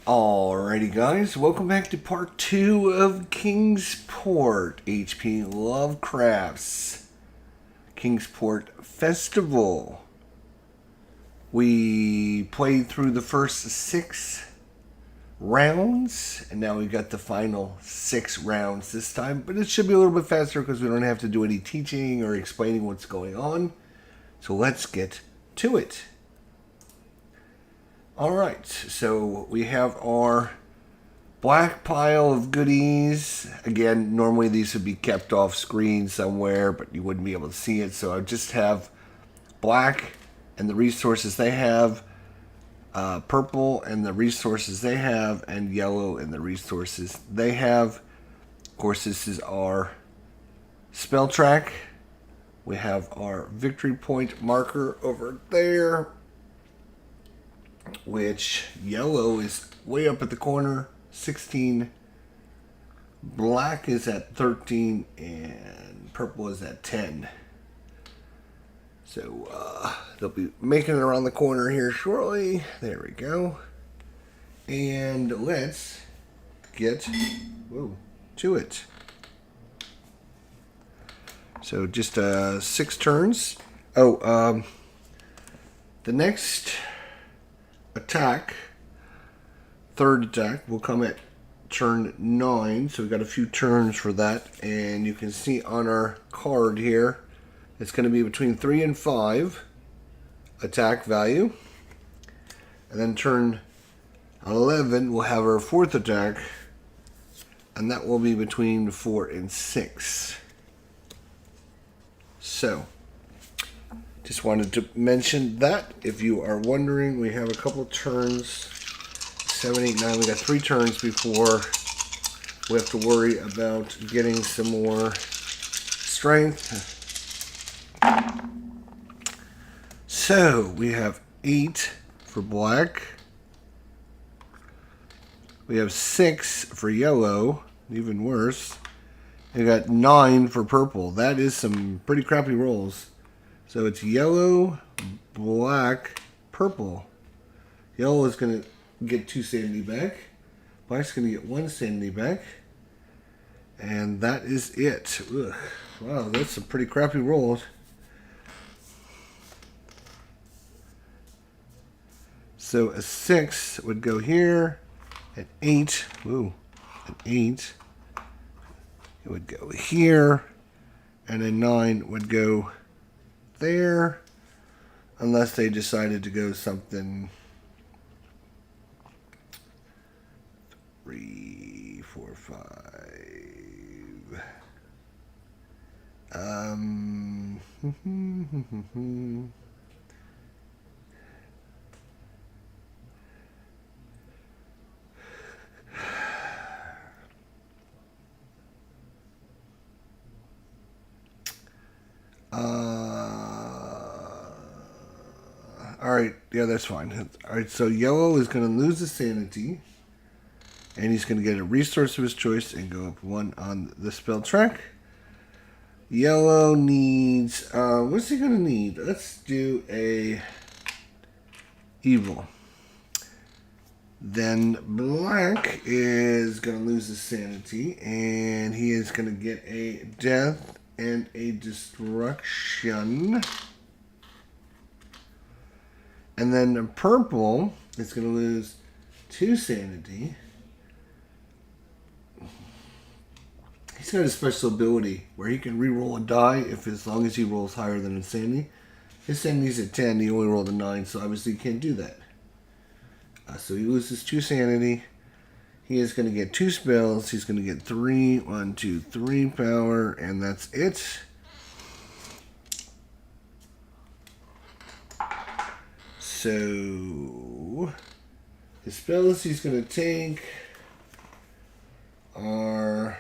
Alrighty guys, welcome back to part 2 of Kingsport, HP Lovecraft's Kingsport Festival. We played through the first 6 rounds, and now we got the final 6 rounds this time, but it should be a little bit faster because we don't have to do any teaching or explaining what's going on. So let's get to it. Alright, so we have our black pile of goodies. Again, normally these would be kept off screen somewhere, but you wouldn't be able to see it. So I just have black and the resources they have, purple and the resources they have, and yellow and the resources they have. Of course, this is our spell track. We have our victory point marker over there, which yellow is way up at the corner, 16. Black is at 13, and purple is at 10. So they'll be making it around the corner here shortly. There we go. And let's get to it. So just 6 turns. The next attack, third attack, will come at turn 9. So we've got a few turns for that. And you can see on our card here, it's going to be between 3 and 5 attack value. And then turn 11, we'll have our 4th attack. And that will be between 4 and 6. So, just wanted to mention that. If you are wondering, we have a couple turns. 7, 8, 9. We got 3 turns before we have to worry about getting some more strength. So, we have 8 for black. We have 6 for yellow. Even worse. We got 9 for purple. That is some pretty crappy rolls. So it's yellow, black, purple. Yellow is going to get 2 sanity back. Black's going to get 1 sanity back. And that is it. Ugh. Wow, that's some pretty crappy rolls. So a 6 would go here. An 8. Ooh, an 8. It would go here. And a 9 would go there, unless they decided to go something 3, 4, 5. Alright, yeah, that's fine. Alright, so yellow is going to lose the sanity. And he's going to get a resource of his choice and go up 1 on the spell track. Yellow needs... what's he going to need? Let's do a evil. Then black is going to lose his sanity. And he is going to get a death and a destruction. And then purple is going to lose 2 sanity. He's got a special ability where he can re-roll a die as long as he rolls higher than his sanity. His sanity's at 10, he only rolled a 9, so obviously he can't do that. So he loses 2 sanity. He is going to get 2 spells. He's going to get 3, 1, 2, 3 power, and that's it. So, the spells he's going to take are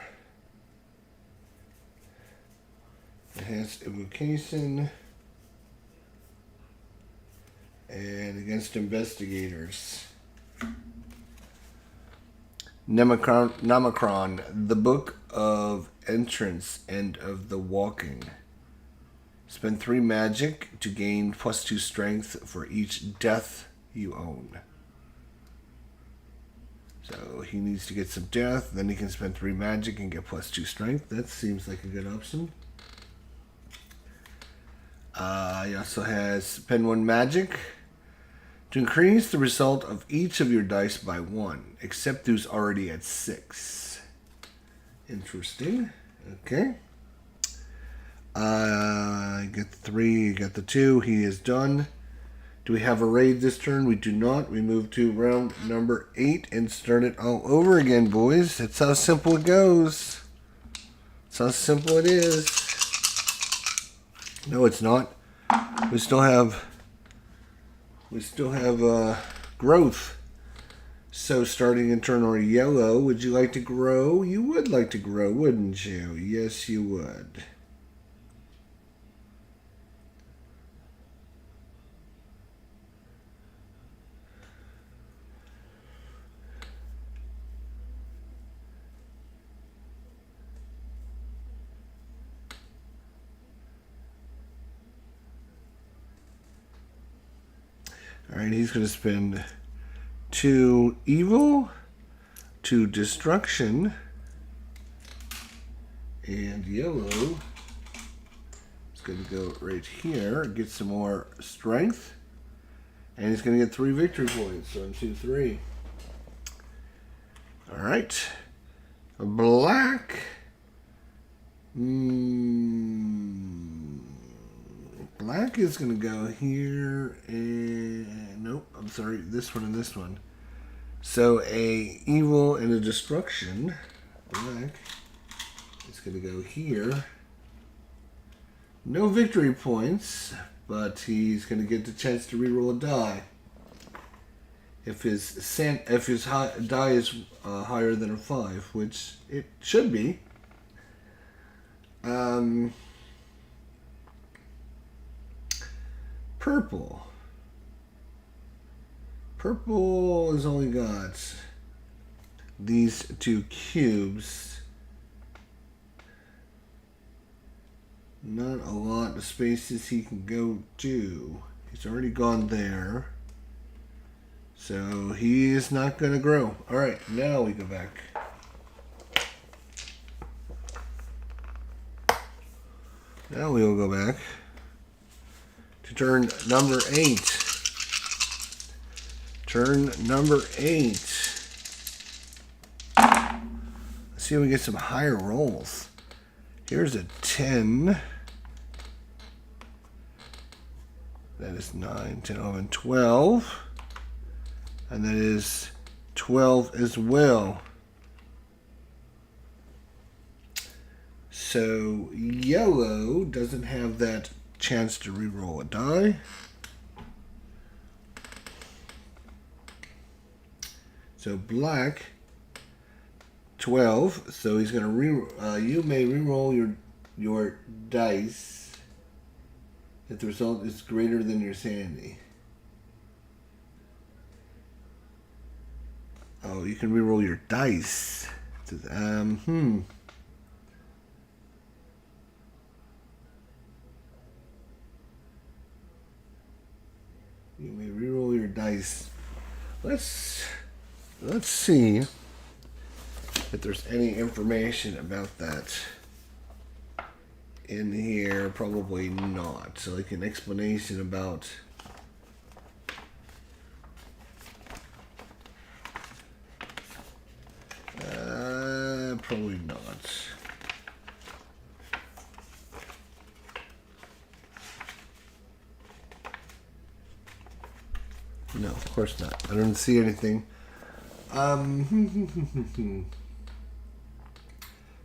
Enhanced Evocation and Against Investigators. Nemicron, the Book of Entrance and of the Walking. Spend 3 magic to gain +2 strength for each death you own. So he needs to get some death, then he can spend 3 magic and get +2 strength. That seems like a good option. He also has spend 1 magic to increase the result of each of your dice by 1, except those already at 6. Interesting. Okay. I get the 3, you get the 2. He is done. Do we have a raid this turn? We do not. We move to round number 8 and start it all over again, boys. That's how simple it goes. That's how simple it is. No, it's not. We still have growth. So starting in turn order yellow, would you like to grow? You would like to grow, wouldn't you? Yes, you would. Alright, he's going to spend 2 evil, 2 destruction, and yellow is going to go right here, get some more strength, and he's going to get 3 victory points. 1, 2, 3. Alright, black. Black is going to go here, and nope, I'm sorry, this one and this one. So a evil and a destruction. Black is going to go here. No victory points, but he's going to get the chance to reroll a die. If his die is higher than a 5, which it should be. Purple. Purple has only got these 2 cubes. Not a lot of spaces he can go to. He's already gone there. So he is not going to grow. Alright, now we go back. Now we will go back to turn number 8. Turn number 8. Let's see if we get some higher rolls. Here's a 10. That is 9, 10, 11, 12. And that is 12 as well. So yellow doesn't have that chance to reroll a die. So black, 12. So he's going to you may reroll your dice if the result is greater than your sanity. Oh, you can reroll your dice. You may reroll your dice. Let's see if there's any information about that in here. Probably not. So like an explanation about probably not. No, of course not. I don't see anything.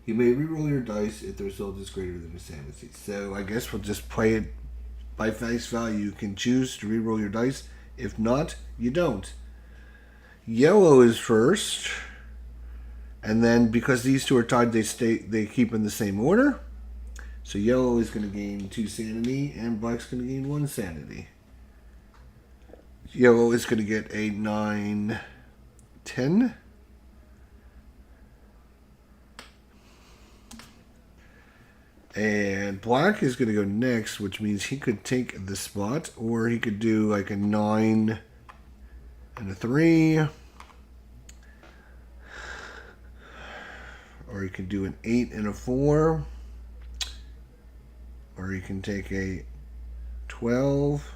You may reroll your dice if the result is greater than your sanity. So I guess we'll just play it by face value. You can choose to reroll your dice. If not, you don't. Yellow is first. And then because these two are tied, they keep in the same order. So yellow is going to gain 2 sanity and black's going to gain 1 sanity. Yellow is going to get a 9, 10. And black is going to go next, which means he could take the spot, or he could do like a 9 and a 3. or you can do an 8 and a 4, or you can take a 12,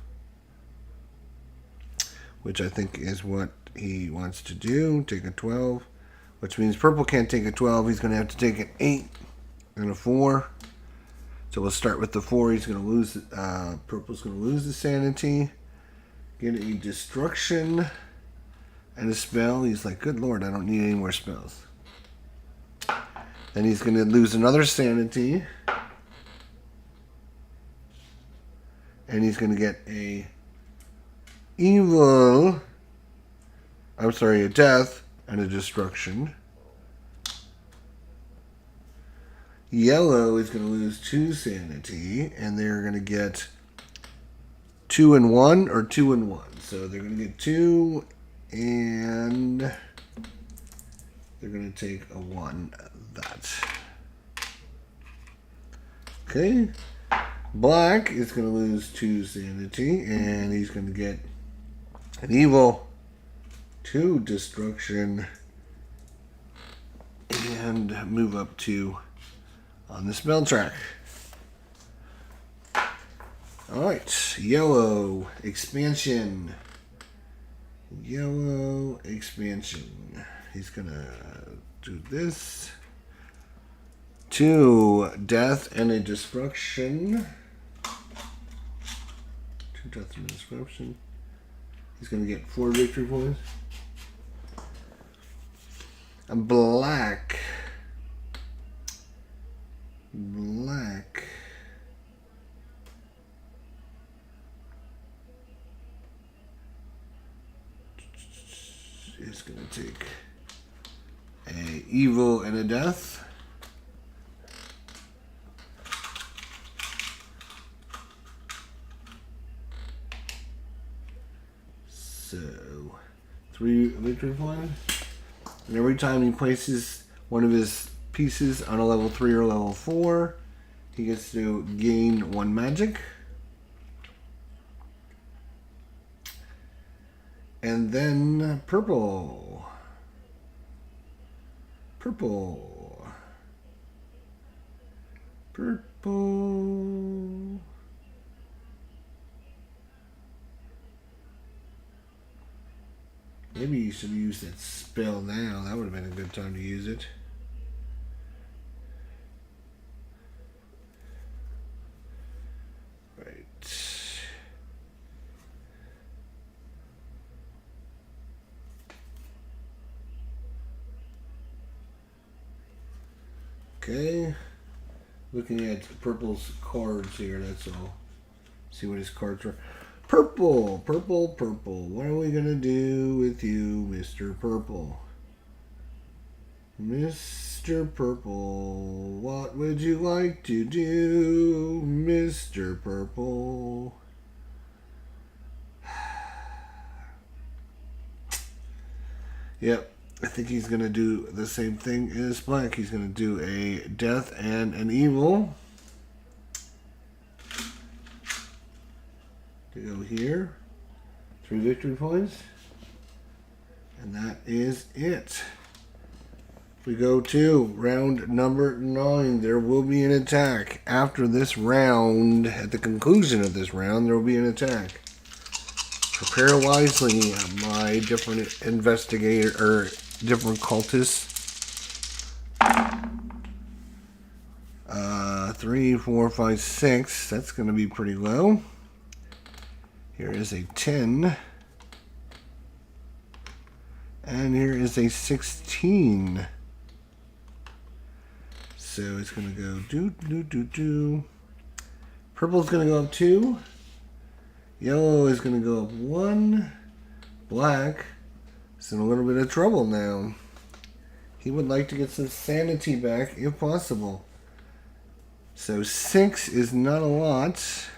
which I think is what he wants to do. Take a 12, which means purple can't take a 12. He's going to have to take an 8 and a 4. So we'll start with the 4. He's going to lose. Purple's going to lose the sanity, get a destruction, and a spell. He's like, good lord, I don't need any more spells. Then he's going to lose another sanity, and he's going to get a a death and a destruction. Yellow is going to lose 2 sanity, and they're going to get 2 and 1 or 2 and 1. So they're going to get 2, and they're going to take a 1. That. Okay. Black is going to lose 2 sanity, and he's going to get an evil, 2 destruction, and move up 2 on the spell track. Alright, yellow expansion. Yellow expansion. He's going to do this. 2 death and a destruction. 2 death and a destruction. He's going to get 4 victory points. And black. Black. Is going to take a evil and a death. So, 3 victory points. And every time he places one of his pieces on a level 3 or level 4, he gets to gain 1 magic. And then purple. Purple. Purple. Maybe you should use that spell now. That would have been a good time to use it. Right. Okay. Looking at purple's cards here, that's all. See what his cards are. Purple, purple, purple. What are we going to do with you, Mr. Purple? Mr. Purple, what would you like to do, Mr. Purple? Yep, I think he's going to do the same thing as black. He's going to do a death and an evil. To go here, 3 victory points, and that is it. If we go to round number 9, there will be an attack. After this round, at the conclusion of this round, there will be an attack. Prepare wisely, my different investigator, or different cultists. 3, 4, 5, 6, that's going to be pretty low. Here is a 10. And here is a 16. So it's going to go Purple's going to go up 2. Yellow is going to go up 1. Black is in a little bit of trouble now. He would like to get some sanity back if possible. So 6 is not a lot.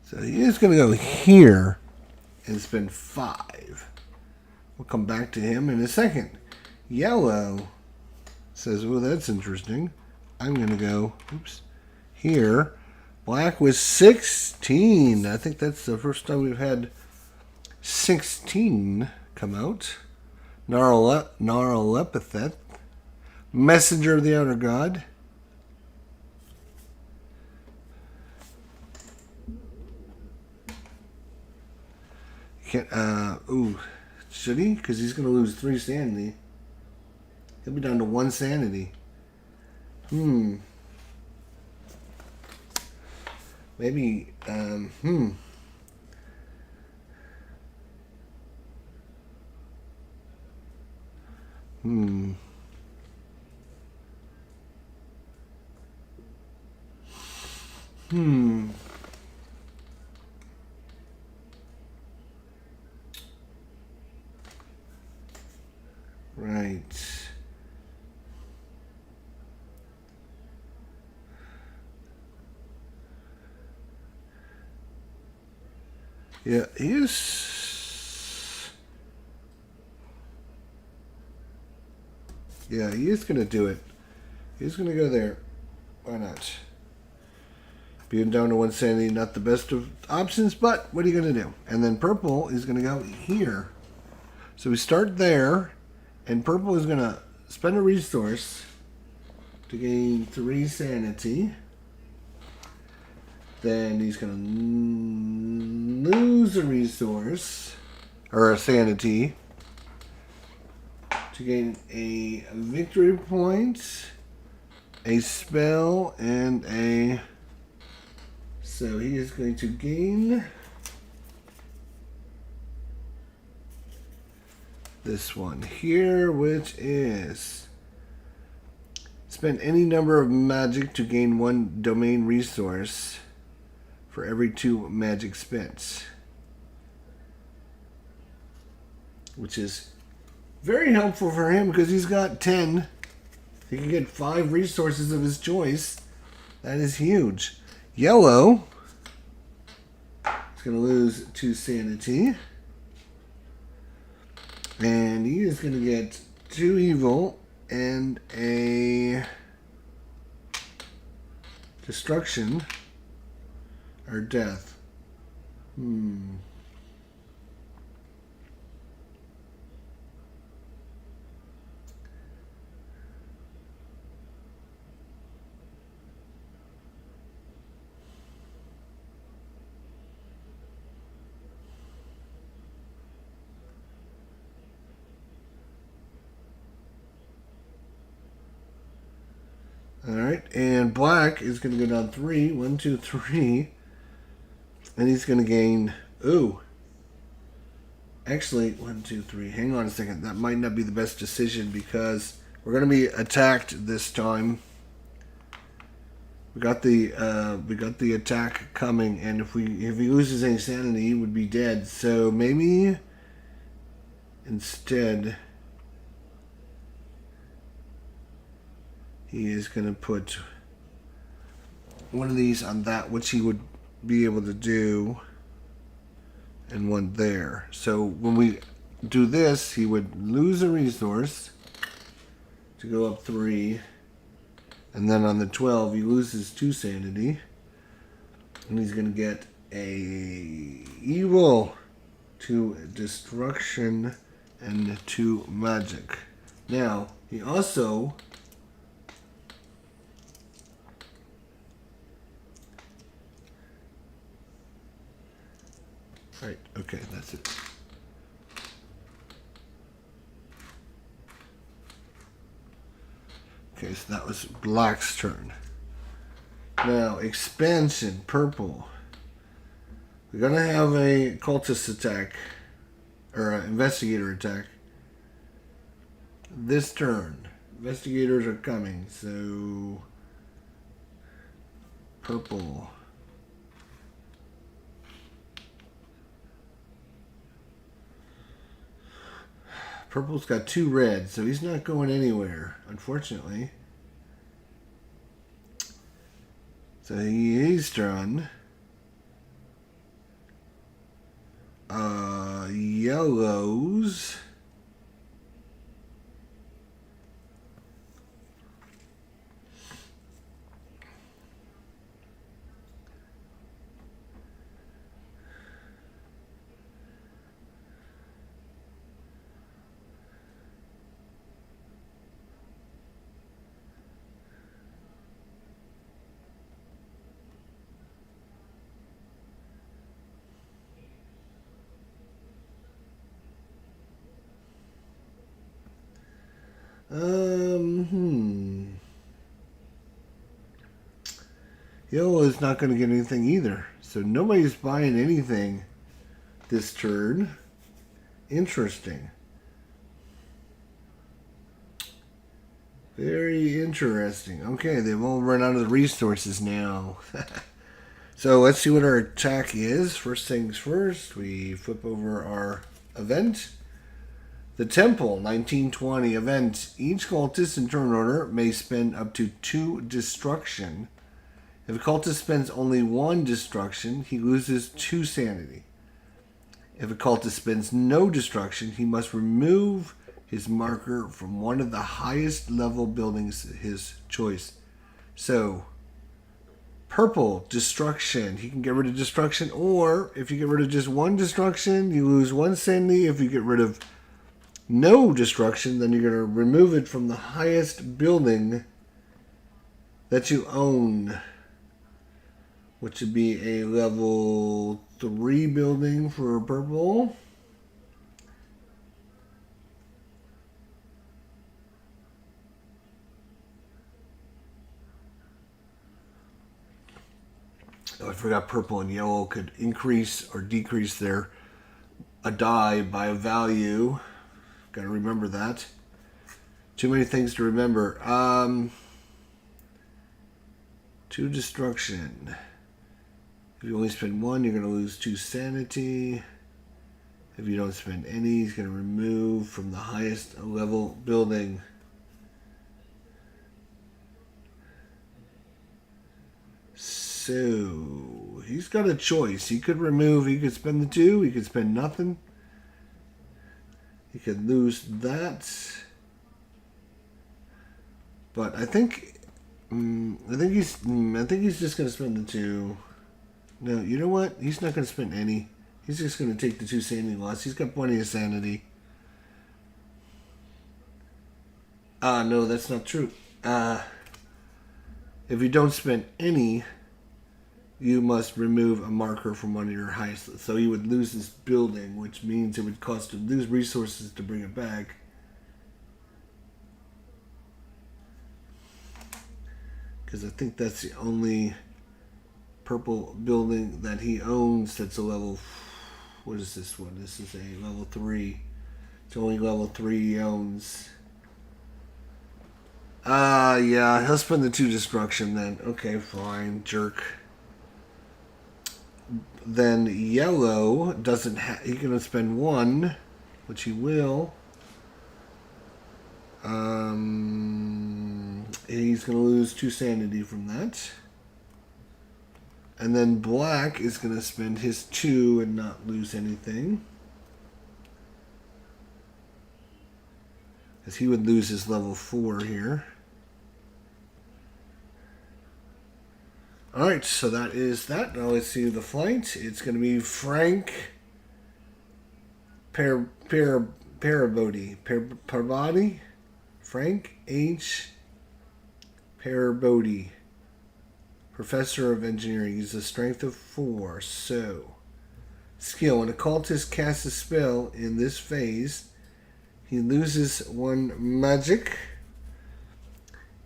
So he is going to go here and spend 5. We'll come back to him in a second. Yellow says, oh, that's interesting. I'm going to go, oops, here. Black was 16. I think that's the first time we've had 16 come out. Gnarlepitheth, Messenger of the Outer God. Can't, ooh, should he? Because he's going to lose 3 sanity. He'll be down to 1 sanity. Maybe, Right. Yeah, he is. Yeah, he is going to do it. He's going to go there. Why not? Being down to 1 sanity, not the best of options, but what are you going to do? And then purple is going to go here. So we start there, and purple is going to spend a resource to gain 3 sanity. Then he's going to lose a resource, or a sanity, to gain a victory point, a spell, and a... So he is going to gain this one here, which is spend any number of magic to gain 1 domain resource for every 2 magic spent, which is very helpful for him because he's got 10. He can get 5 resources of his choice. That is huge. Yellow is going to lose 2 sanity. And he is going to get 2 evil and a destruction or death. Alright, and black is going to go down 3. 1, 2, 3. And he's going to gain... Ooh. Actually, 1, 2, 3. Hang on a second. That might not be the best decision because we're going to be attacked this time. We got the attack coming, and if he loses any sanity, he would be dead. So maybe instead he is going to put one of these on that, which he would be able to do, and 1 there. So when we do this, he would lose a resource to go up 3, and then on the 12 he loses 2 sanity, and he's going to get a evil, 2 destruction, and 2 magic. Now he also right, okay, that's it. Okay, so that was black's turn. Now, expansion, purple. We're going to have a cultist attack, or an investigator attack. This turn. Investigators are coming, so purple. Purple's got 2 reds, so he's not going anywhere, unfortunately. So he's done. yellows. Yellow is not going to get anything either. So nobody's buying anything this turn. Interesting. Very interesting. Okay, they've all run out of the resources now. So let's see what our attack is. First things first, we flip over our event. The Temple, 1920 event. Each cultist in turn order may spend up to 2 destruction. If a cultist spends only 1 destruction, he loses 2 sanity. If a cultist spends no destruction, he must remove his marker from one of the highest level buildings his choice. So, purple, destruction. He can get rid of destruction, or if you get rid of just 1 destruction, you lose 1 sanity. If you get rid of no destruction, then you're going to remove it from the highest building that you own, which would be a level 3 building for purple. Oh, I forgot purple and yellow could increase or decrease their die by a value. Got to remember that. Too many things to remember. 2 destruction. If you only spend 1, you're going to lose 2 sanity. If you don't spend any, he's going to remove from the highest level building. So, he's got a choice. He could remove, he could spend the 2, he could spend nothing. He could lose that. But I think he's just going to spend the 2. No, you know what? He's not going to spend any. He's just going to take the 2 sanity loss. He's got plenty of sanity. No, that's not true. If you don't spend any, you must remove a marker from one of your highest. So he would lose this building, which means it would cost him lose resources to bring it back. Because I think that's the only purple building that he owns that's a level. What is this one? This is a level 3. It's only level 3 he owns. Yeah, he'll spend the 2 destruction then. Okay, fine, jerk. Then yellow doesn't have. He's gonna spend 1, which he will. He's gonna lose 2 sanity from that. And then black is gonna spend his 2 and not lose anything, because he would lose his level 4 here. Alright, so that is that. Now let's see the flight. It's going to be Frank Parabodi. Frank H. Parabodi. Professor of Engineering. He's a strength of 4. So, skill. When a cultist casts a spell in this phase, he loses 1 magic.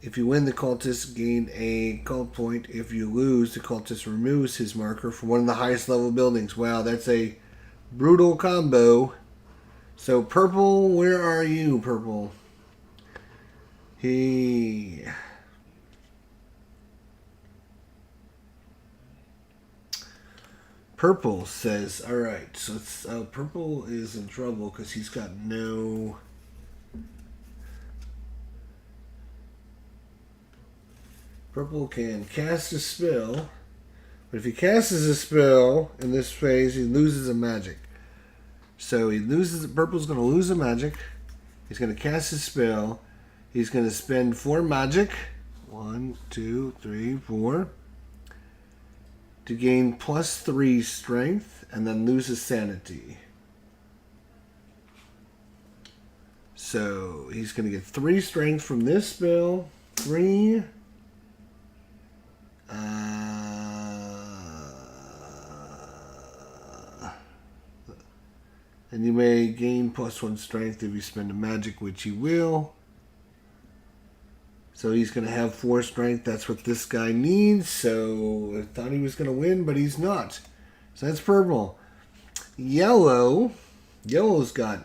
If you win, the cultist gain a cult point. If you lose, the cultist removes his marker from one of the highest level buildings. Wow, that's a brutal combo. So, purple, where are you, purple? Purple says, alright, so it's, purple is in trouble because he's got no... Purple can cast a spell, but if he casts a spell in this phase, he loses a magic. So he loses. Purple's going to lose a magic. He's going to cast his spell. He's going to spend 4 magic. 1, 2, 3, 4. To gain +3 strength and then lose his sanity. So he's going to get 3 strength from this spell. 3. And you may gain +1 strength if you spend a magic, which you will. So he's going to have 4 strength. That's what this guy needs. So I thought he was going to win, but he's not. So that's purple. Yellow. Yellow's got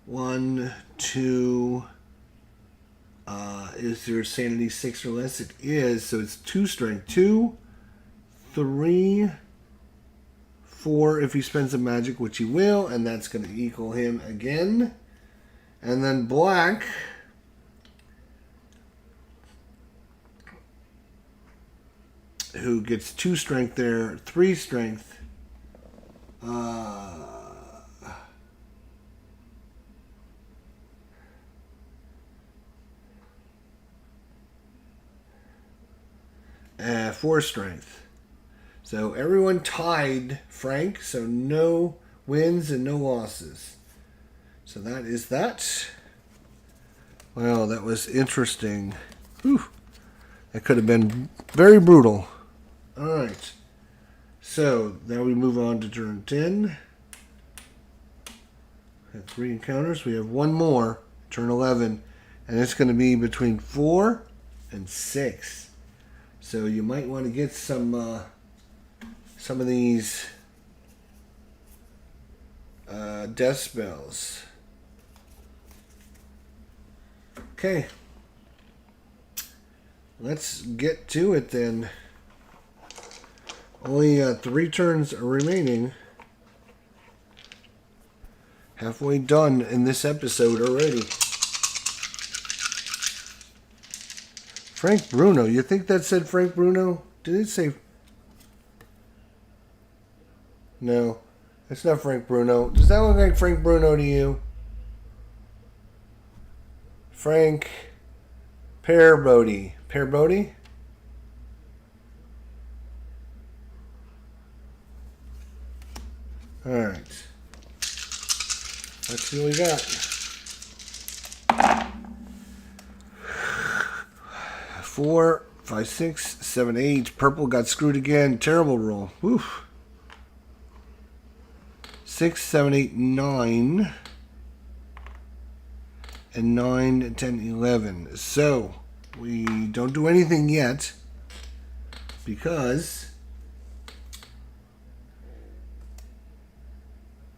1, 2. Is there sanity 6 or less? It is. So it's 2 strength. 2, 3, 4 if he spends a magic, which he will. And that's going to equal him again. And then black. Who gets 2 strength there, 3 strength. Four strength. So everyone tied Frank, so no wins and no losses. So that is that. Well, that was interesting. Whew. That could have been very brutal. Alright. So, now we move on to turn 10. Had 3 encounters. We have 1 more. Turn 11. And it's going to be between 4 and 6. So you might want to get some of these death spells. Okay. Let's get to it then. Only 3 turns are remaining. Halfway done in this episode already. Frank Bruno. You think that said Frank Bruno? Did it say... No. It's not Frank Bruno. Does that look like Frank Bruno to you? Frank Perbody. Perbody? Alright. Let's see what we got. 4, 5, 6, 7, 8. Purple got screwed again. Terrible roll. Oof. 6, 7, 8, 9. And 9, 10, 11. So, we don't do anything yet. Because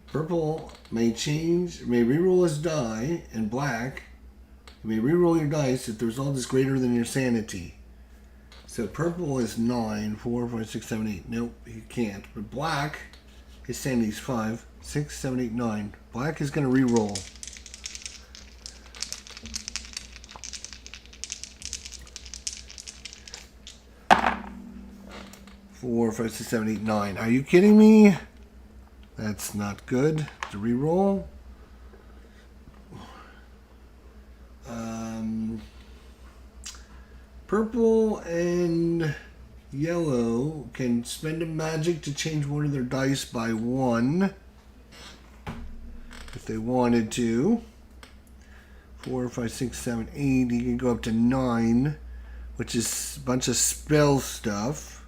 purple may change, may reroll his die, and black, you may reroll your dice if the result is greater than your sanity. So purple is 9, 4, 5, 6, 7, 8. Nope, he can't. But black, his sanity is 5, 6, 7, 8, 9. Black is going to reroll. Four, 5, 6, 7, 8, 9. Are you kidding me? That's not good. To reroll. Purple and yellow can spend a magic to change one of their dice by 1. If they wanted to. 4, 5, 6, 7, 8. He can go up to 9. Which is a bunch of spell stuff.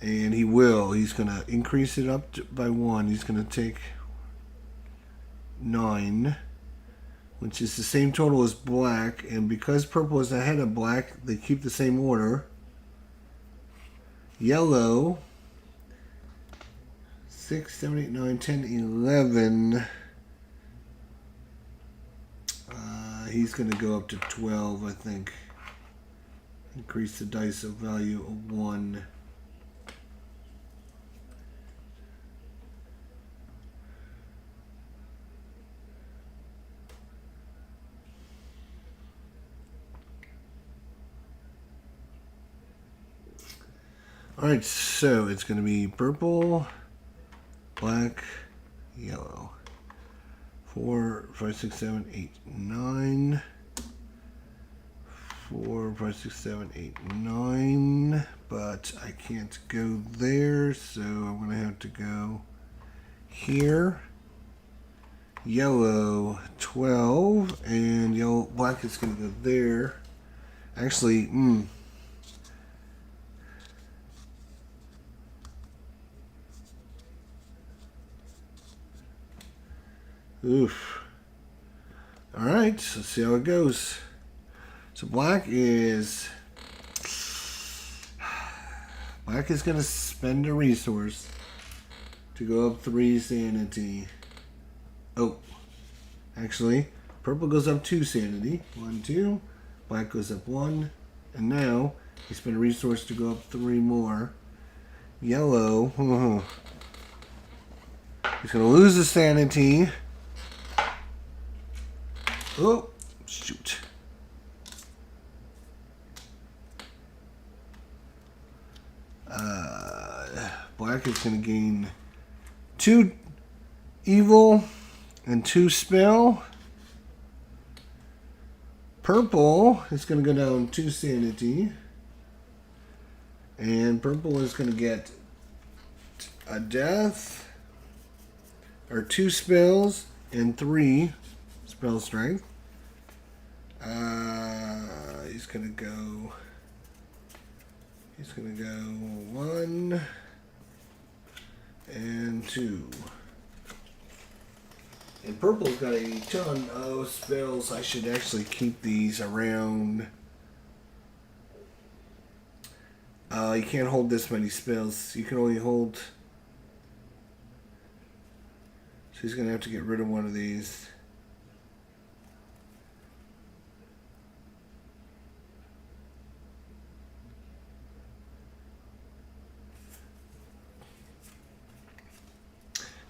And he will. He's going to increase it up by 1. He's going to take 9. Which is the same total as black. And because purple is ahead of black, they keep the same order. Yellow. 6, 7, 8, 9, 10, 11. He's going to go up to 12, I think. Increase the dice of value of 1. Alright, so it's going to be purple, black, yellow. 4, 5, 6, 7, 8, 9. 4, 5, 6, 7, 8, 9. But I can't go there, so I'm going to have to go here. Yellow, 12. And yellow, black is going to go there. Actually, oof. Alright, let's see how it goes. So black is going to spend a resource to go up 3 sanity. Oh, actually, purple goes up 2 sanity. 1, 2. Black goes up 1. And now, he spent a resource to go up 3 more. Yellow, he's going to lose the sanity. Oh, shoot. Black is going to gain 2 evil and 2 spell. Purple is going to go down 2 sanity. And purple is going to get a death, or 2 spells and 3 spell strength. He's going to go 1 and 2. And purple's got a ton of spells. I should actually keep these around. You can't hold this many spells. You can only hold... So he's going to have to get rid of one of these.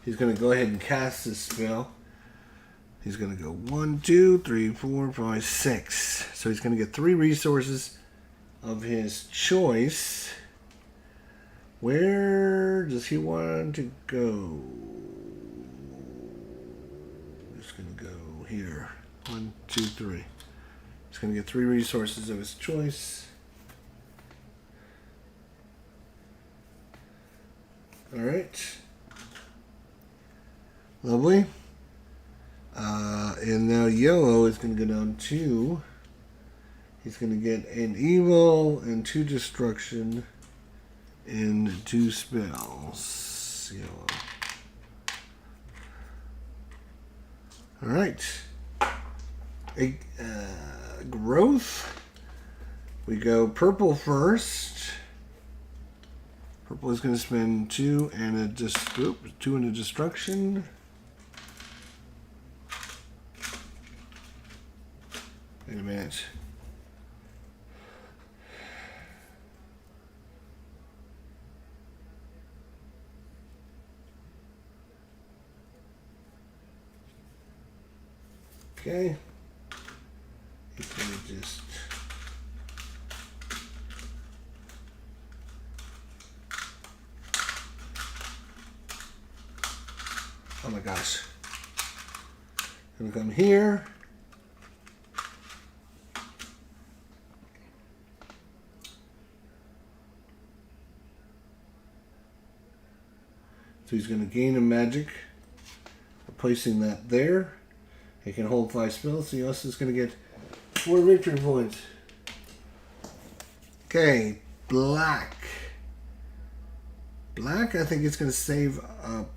He's going to go ahead and cast this spell. He's going to go 1, 2, 3, 4, 5, 6. So he's going to get 3 resources of his choice. Where does he want to go? He's going to go here. 1, 2, 3. He's going to get 3 resources of his choice. All right. Lovely. And now yellow is going to go down 2. He's going to get an evil and 2 destruction and 2 spells. Yellow. All right. Growth. We go purple first. Purple is going to spend 2 and a destruction. Wait a minute. Okay. He's going to just... Oh my gosh. I'm going to come here. So he's going to gain a magic, placing that there. He can hold 5 spells, so he also is going to get 4 victory points. Okay, black. Black, I think it's going to save up.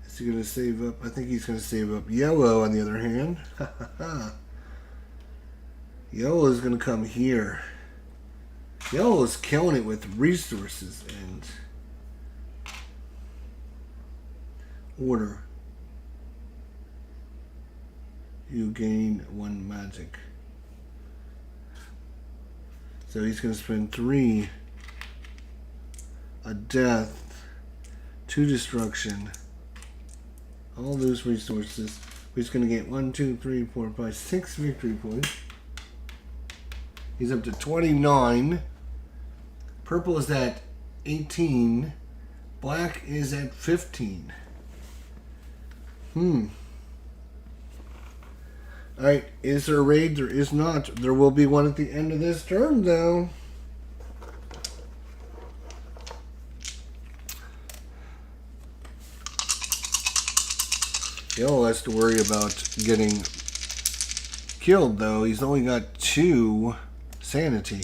Is he going to save up? I think he's going to save up yellow on the other hand. Yellow is going to come here. Yellow is killing it with resources and order. You gain 1 magic. So he's going to spend 3. A death. 2 destruction. All those resources He's going to get 1, 2, 3, 4, 5, 6 victory points. He's up to 29. Purple is at 18. Black is at 15. Alright, is there a raid? There is not. There will be one at the end of this turn, though. Yellow has to worry about getting killed, though. He's only got 2 sanity.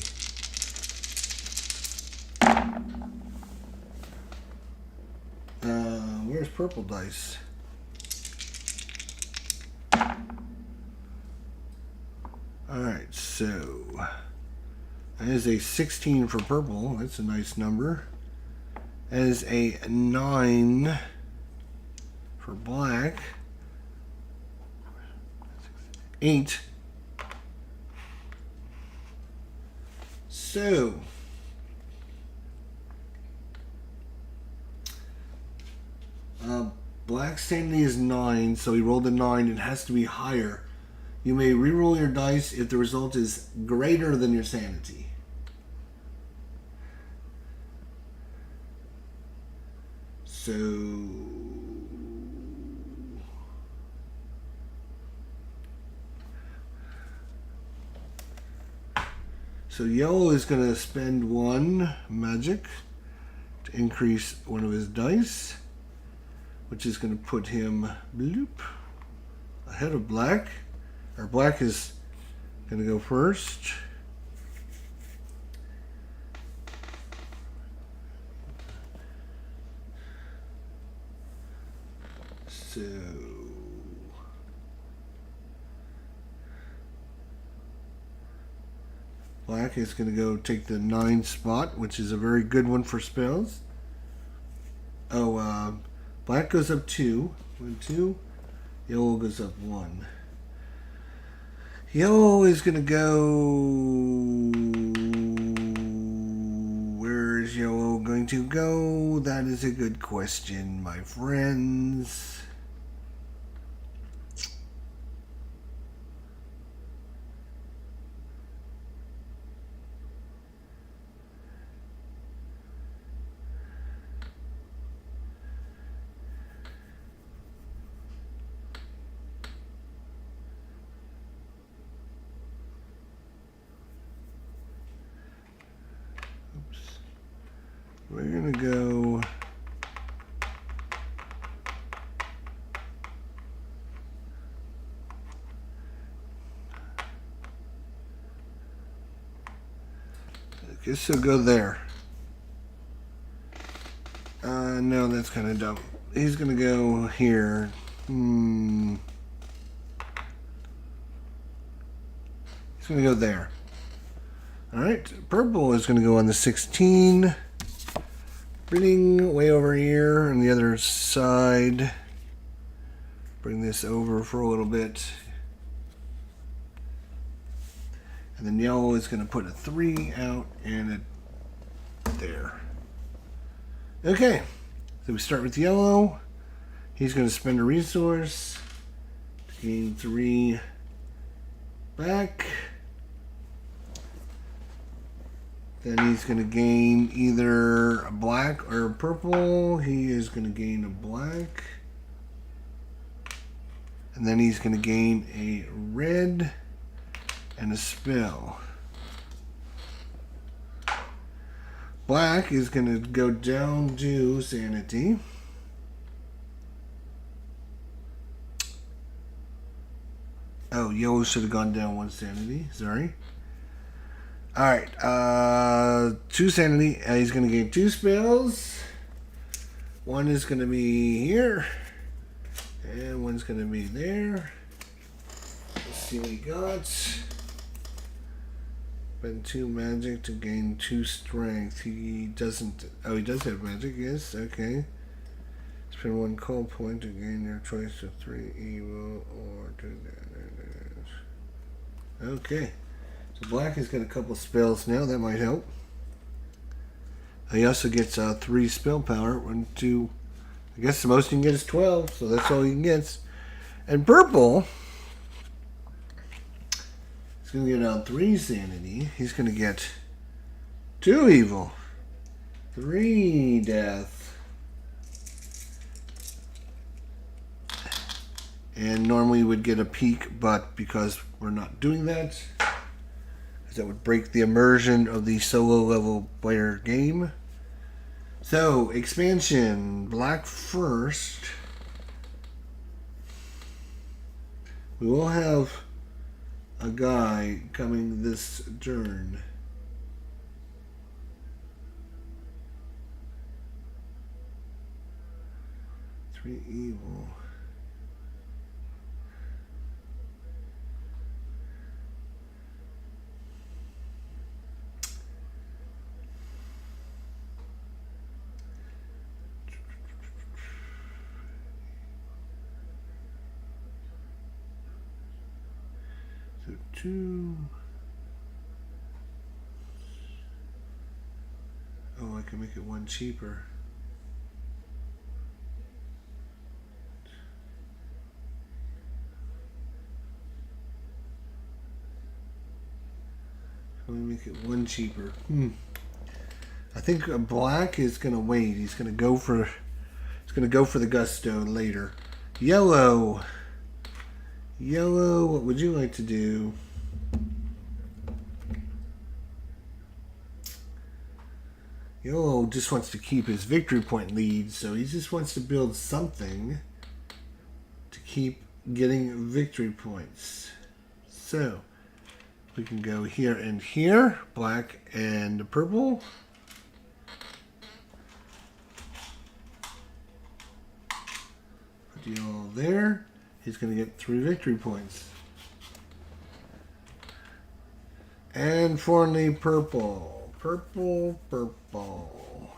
Where's purple dice? Alright, so that is a 16 for purple. That's a nice number. That is a 9 for black. 8. So black sanity is 9, so he rolled a 9. It has to be higher. You may reroll your dice if the result is greater than your sanity. So yellow is going to spend 1 magic to increase one of his dice, which is going to put him bloop ahead of black. Or black is going to go first. So black is going to go take the 9 spot, which is a very good one for spells. Oh, black goes up 2. 1, 2. Yellow goes up 1. Yellow is going to go... Where is yellow going to go? That is a good question, my friends. We're going to go... I guess he'll go there. No, that's kind of dumb. He's going to go here. He's going to go there. Alright, purple is going to go on the 16. Bring way over here on the other side. Bring this over for a little bit. And then yellow is going to put a 3 out and it there. Okay, so we start with yellow. He's going to spend a resource to gain 3 back. Then he's going to gain either a black or a purple. He is going to gain a black. And then he's going to gain a red and a spell. Black is going to go down to sanity. Oh, yellow should have gone down 1 sanity. Sorry. Alright, 2 sanity. He's going to gain 2 spells. One is going to be here. And one's going to be there. Let's see what he got. Spend 2 magic to gain 2 strength. He doesn't... Oh, he does have magic, yes. Okay. Spend 1 cold point to gain your choice of 3 evil or 2 damage. Okay. So black has got a couple spells now. That might help. He also gets 3 spell power. 1, 2... I guess the most he can get is 12. So that's all he gets. And purple is going to get out 3 sanity. He's going to get 2 evil, 3 death. And normally would get a peak, but because we're not doing that, because that would break the immersion of the solo level player game. So, expansion, black first. We will have a guy coming this turn. Three evil. So 2. Oh, I can make it 1 cheaper. Let me make it 1 cheaper. I think black is gonna wait. He's gonna go for the gusto later. Yellow. Yellow, what would you like to do? Yellow just wants to keep his victory point lead, so he just wants to build something to keep getting victory points. So we can go here and here, black and purple. Put yellow there. He's going to get 3 victory points. And finally, purple. Purple, purple.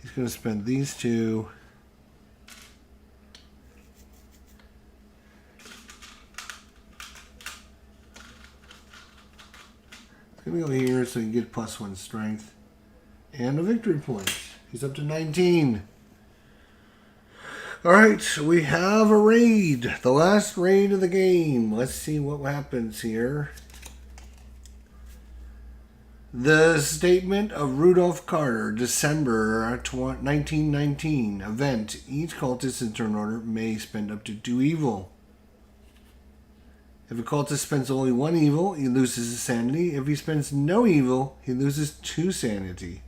He's going to spend these 2. He's going to go here so he can get +1 strength. And a victory point. He's up to 19. Alright, we have a raid. The last raid of the game. Let's see what happens here. The Statement of Rudolph Carter, December 1919. Event. Each cultist in turn order may spend up to 2 evil. If a cultist spends only 1 evil, he loses his sanity. If he spends no evil, he loses 2 sanity.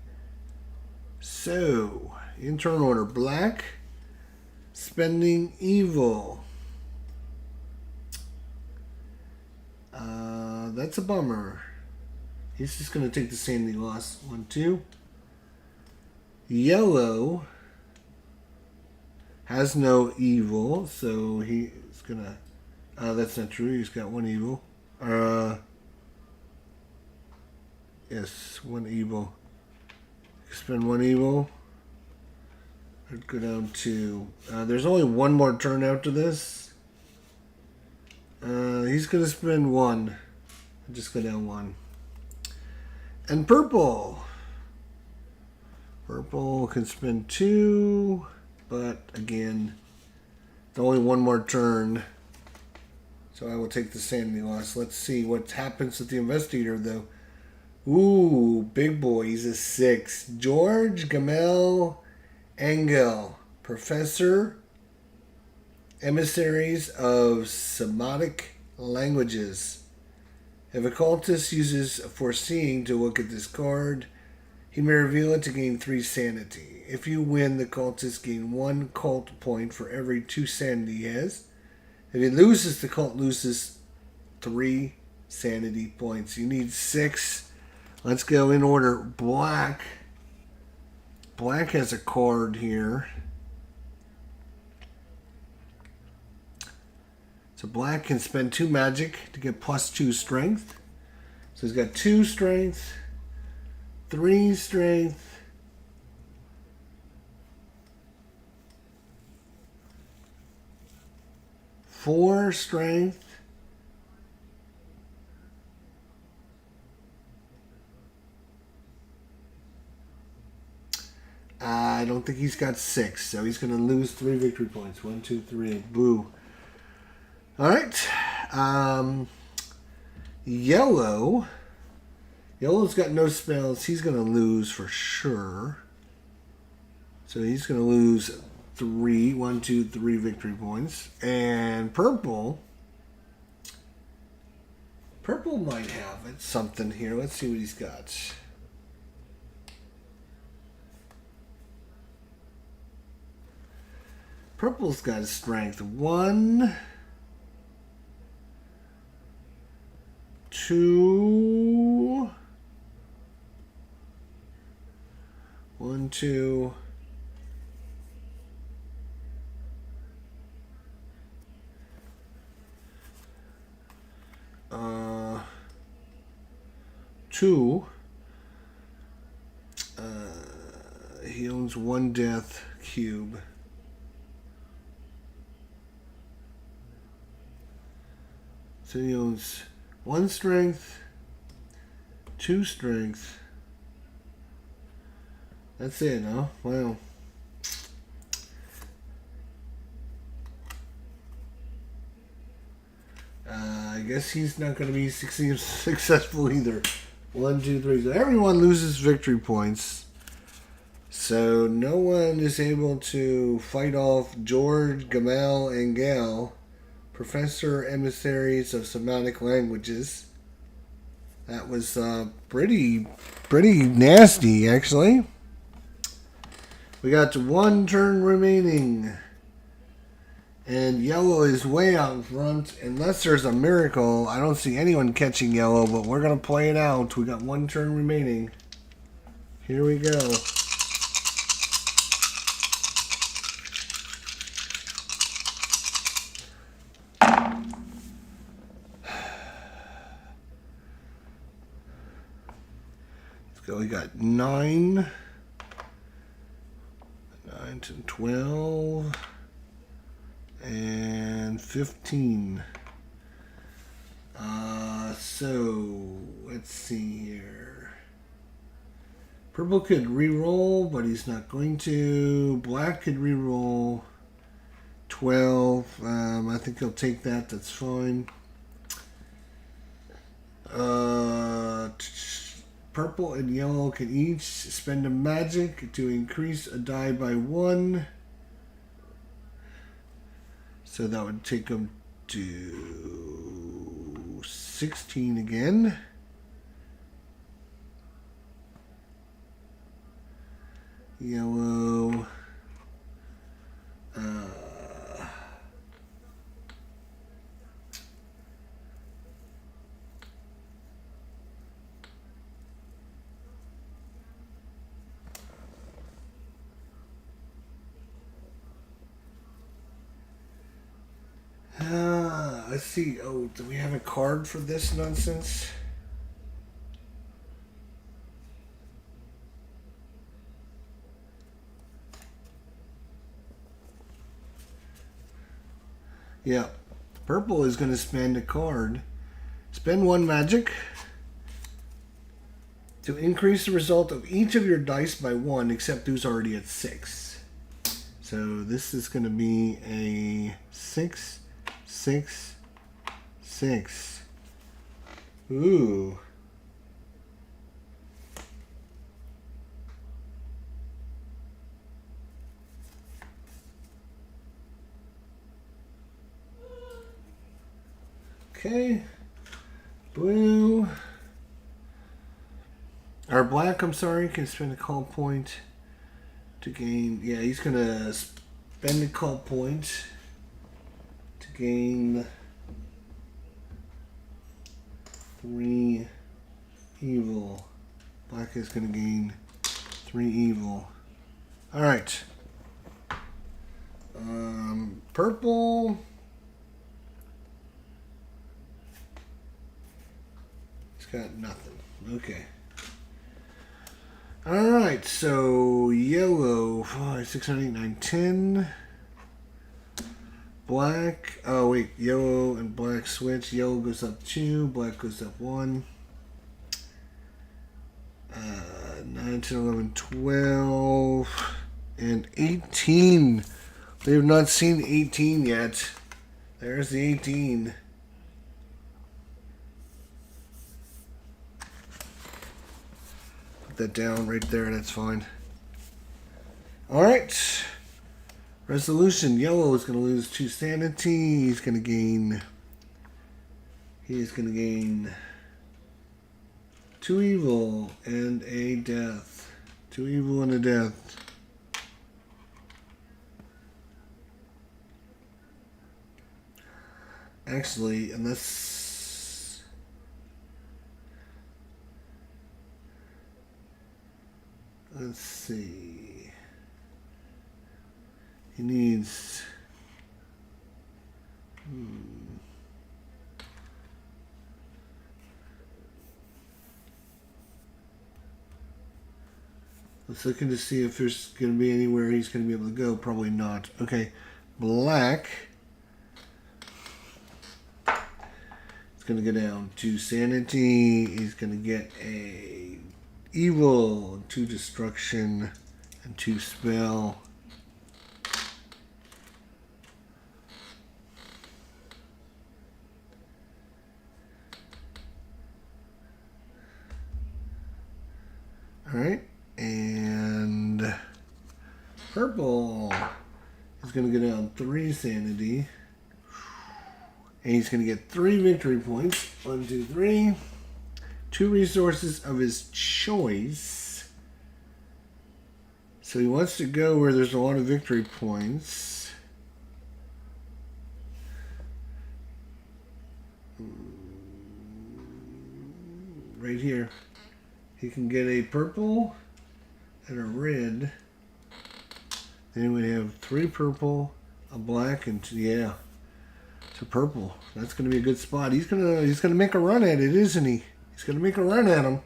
So, in turn order, black, spending evil. That's a bummer. He's just going to take the sanity loss. 1, 2. Yellow has no evil, so he's going to... that's not true. He's got 1 evil. Yes, 1 evil. Spend 1 evil. I'd go down to... there's only 1 more turn after this. He's going to spend 1. I'll just go down 1. And purple. Purple can spend 2. But, again, it's only 1 more turn. So I will take the sanity loss. Let's see what happens with the investigator, though. Ooh, big boy. He's a 6. George Gamel Engel, Professor, Emissaries of Semitic Languages. If a cultist uses Foreseeing to look at this card, he may reveal it to gain 3 sanity. If you win, the cultist gain 1 cult point for every 2 sanity he has. If he loses, the cult loses 3 sanity points. You need 6. Let's go in order. Black. Black has a card here. So black can spend 2 magic to get +2 strength. So he's got 2 strength, 3 strength, 4 strength, don't think he's got 6, so he's going to lose 3 victory points. 1, 2, 3. Boo. All right. Yellow. Yellow's got no spells. He's going to lose for sure. So he's going to lose 3. 1, 2, 3 victory points. And purple. Purple might have it. Something here. Let's see what he's got. Purple's got a strength 1, 2, 1, 2. 2. He owns 1 death cube. So he owns 1 strength, 2 strength. That's it, huh? Wow. I guess he's not going to be successful either. 1, 2, 3. So everyone loses victory points. So no one is able to fight off George, Gamal, and Gal, Professor Emissaries of Semitic Languages. That was pretty nasty, actually. We got 1 turn remaining. And yellow is way out in front. Unless there's a miracle, I don't see anyone catching yellow, but we're going to play it out. We got 1 turn remaining. Here we go. Let's go. We got 9. 9 to 12. And 15. So let's see here. Purple could reroll, but he's not going to. Black could reroll. 12. I think he'll take that. That's fine. Purple and yellow can each spend a magic to increase a die by 1. So that would take them to 16 again. Yellow. Let's see. Oh, do we have a card for this nonsense? Yeah. Purple is going to spend a card. Spend 1 magic to increase the result of each of your dice by 1, except who's already at 6. So this is going to be a 6, 6, 6. Ooh. Okay. Blue. Or black, I'm sorry, can spend a call point to gain. Yeah, he's going to spend a call point to gain 3 evil. Black is going to gain 3 evil. Alright. Purple. He's got nothing. Okay. Alright, so yellow. 5, 6, 7, 8, 9, 10. Black. Oh, wait. Yellow and black switch. Yellow goes up 2. Black goes up 1. 9, 10, 11, 12. And 18. We have not seen 18 yet. There's the 18. Put that down right there. That's fine. All right. Resolution. Yellow is going to lose 2 sanity. He's going to gain 2 evil and a death. 2 evil and a death. Actually, unless... Let's see. He needs... Let's look to see if there's going to be anywhere he's going to be able to go. Probably not. Okay. Black. It's going to go down to sanity. He's going to get a evil, 2 destruction, and 2 spell. Alright. And purple is going to go down 3 sanity. And he's going to get 3 victory points. 1, 2, 3. 2 resources of his choice. So he wants to go where there's a lot of victory points. Right here. He can get a purple and a red. Then we have 3 purple, a black, and 2, yeah, to purple. That's going to be a good spot. He's gonna make a run at it, isn't he? He's gonna make a run at him.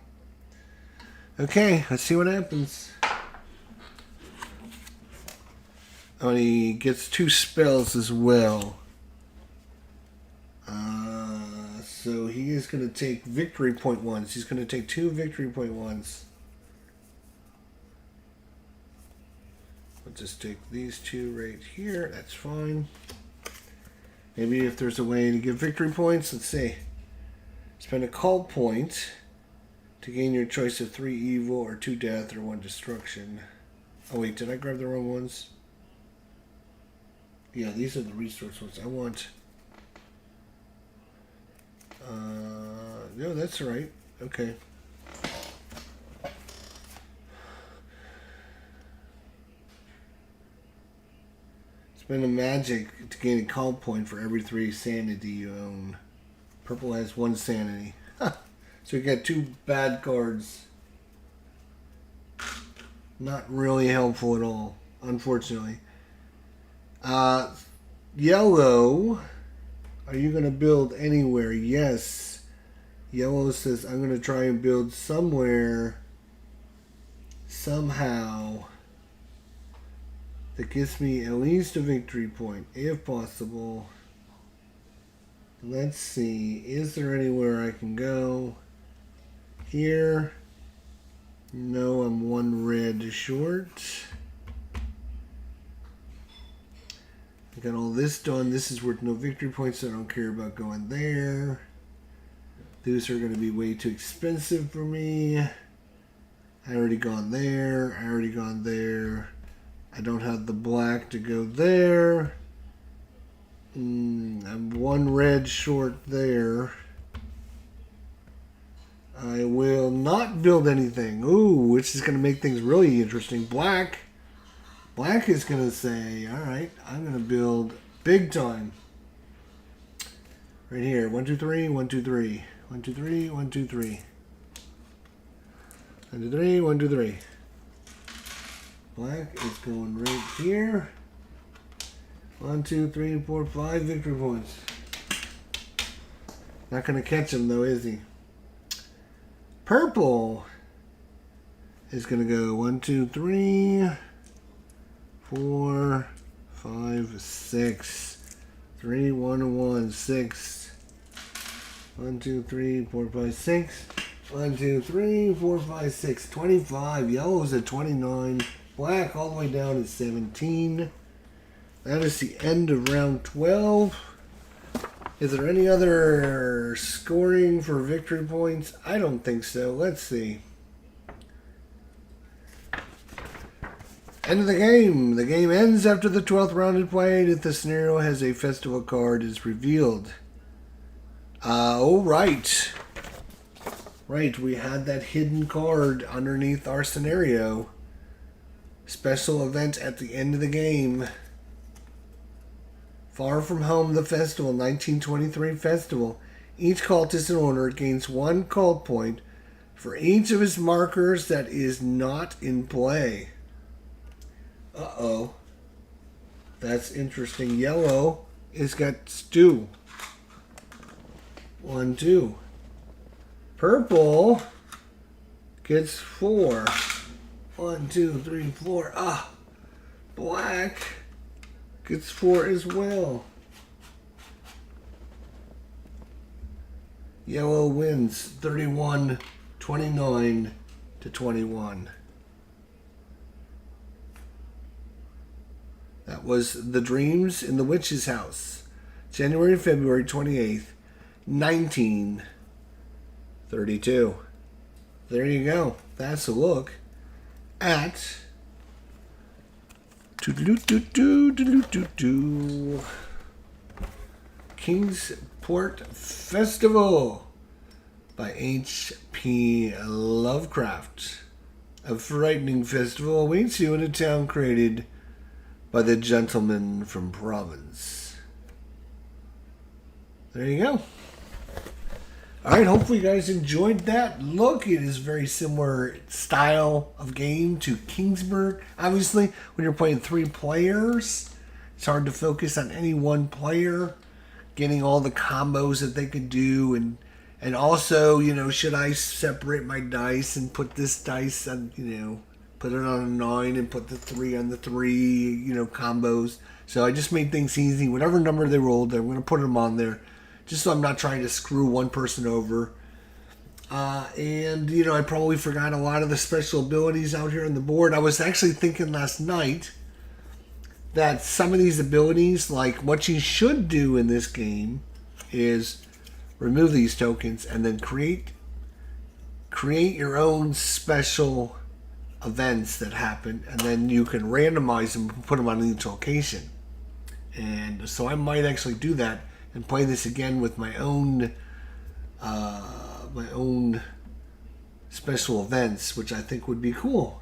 Okay, let's see what happens. Oh, and he gets 2 spells as well. So he is going to take victory point 1s. He's going to take 2 victory point 1s. I'll just take these 2 right here. That's fine. Maybe if there's a way to give victory points, let's see. Spend a call point to gain your choice of 3 evil or 2 death or 1 destruction. Oh wait, did I grab the wrong ones? Yeah, these are the resource ones I want. No, that's right. Okay. Spend a magic to gain a call point for every 3 sanity you own. Purple has 1 sanity. So you got 2 bad cards. Not really helpful at all, unfortunately. Yellow. Are you going to build anywhere? Yes. Yellow says, I'm going to try and build somewhere, somehow, that gives me at least a victory point, if possible. Let's see. Is there anywhere I can go? Here. No, I'm 1 red short. I got all this done. This is worth no victory points, so I don't care about going there. Those are going to be way too expensive for me. I already gone there. I already gone there. I don't have the black to go there. I'm 1 red short there. I will not build anything. Ooh, which is going to make things really interesting. Black is going to say, all right, I'm going to build big time. Right here. 1, 2, 3, 1, 2, 3. 1, 2, 3, 1, 2, 3. 1, 2, 3, 1, 2, 3. Black is going right here. 1, 2, 3, 4, 5 victory points. Not going to catch him though, is he? Purple is going to go 1, 2, 3, 4, 5, 6. 3, 1, 1, 6. 1, 2, 3, 4, 5, 6. 1, 2, 3, 4, 5, 6. 25. Yellow's at 29. Black all the way down to 17. That is the end of round 12. Is there any other scoring for victory points? I don't think so. Let's see. End of the game. The game ends after the 12th round is played if the scenario has a festival card is revealed. Oh, right. Right, we had that hidden card underneath our scenario. Special event at the end of the game. Far From Home, the festival, 1923 festival. Each cultist and owner gains 1 cult point for each of his markers that is not in play. Uh-oh. That's interesting. Yellow is got 2. 1, 2. Purple gets 4. 1, 2, 3, 4. Ah. Black gets 4 as well. Yellow wins 31-29 to 21. That was The Dreams in the Witch's House, January and February 28th, 1932. There you go. That's a look at Kingsport Festival by H.P. Lovecraft. A frightening festival awaits you in a town created by the gentleman from Provence. There you go. Alright, hopefully you guys enjoyed that look. It is very similar style of game to Kingsport. Obviously, when you're playing 3 players, it's hard to focus on any one player, getting all the combos that they could do, and also, you know, should I separate my dice and put this dice on, you know, put it on a 9 and put the 3 on the 3, you know, combos. So I just made things easy. Whatever number they rolled, I'm going to put them on there, just so I'm not trying to screw one person over. And, you know, I probably forgot a lot of the special abilities out here on the board. I was actually thinking last night that some of these abilities, like what you should do in this game is remove these tokens and then create your own special events that happen, and then you can randomize them and put them on each location. And so I might actually do that and play this again with my own special events, which I think would be cool.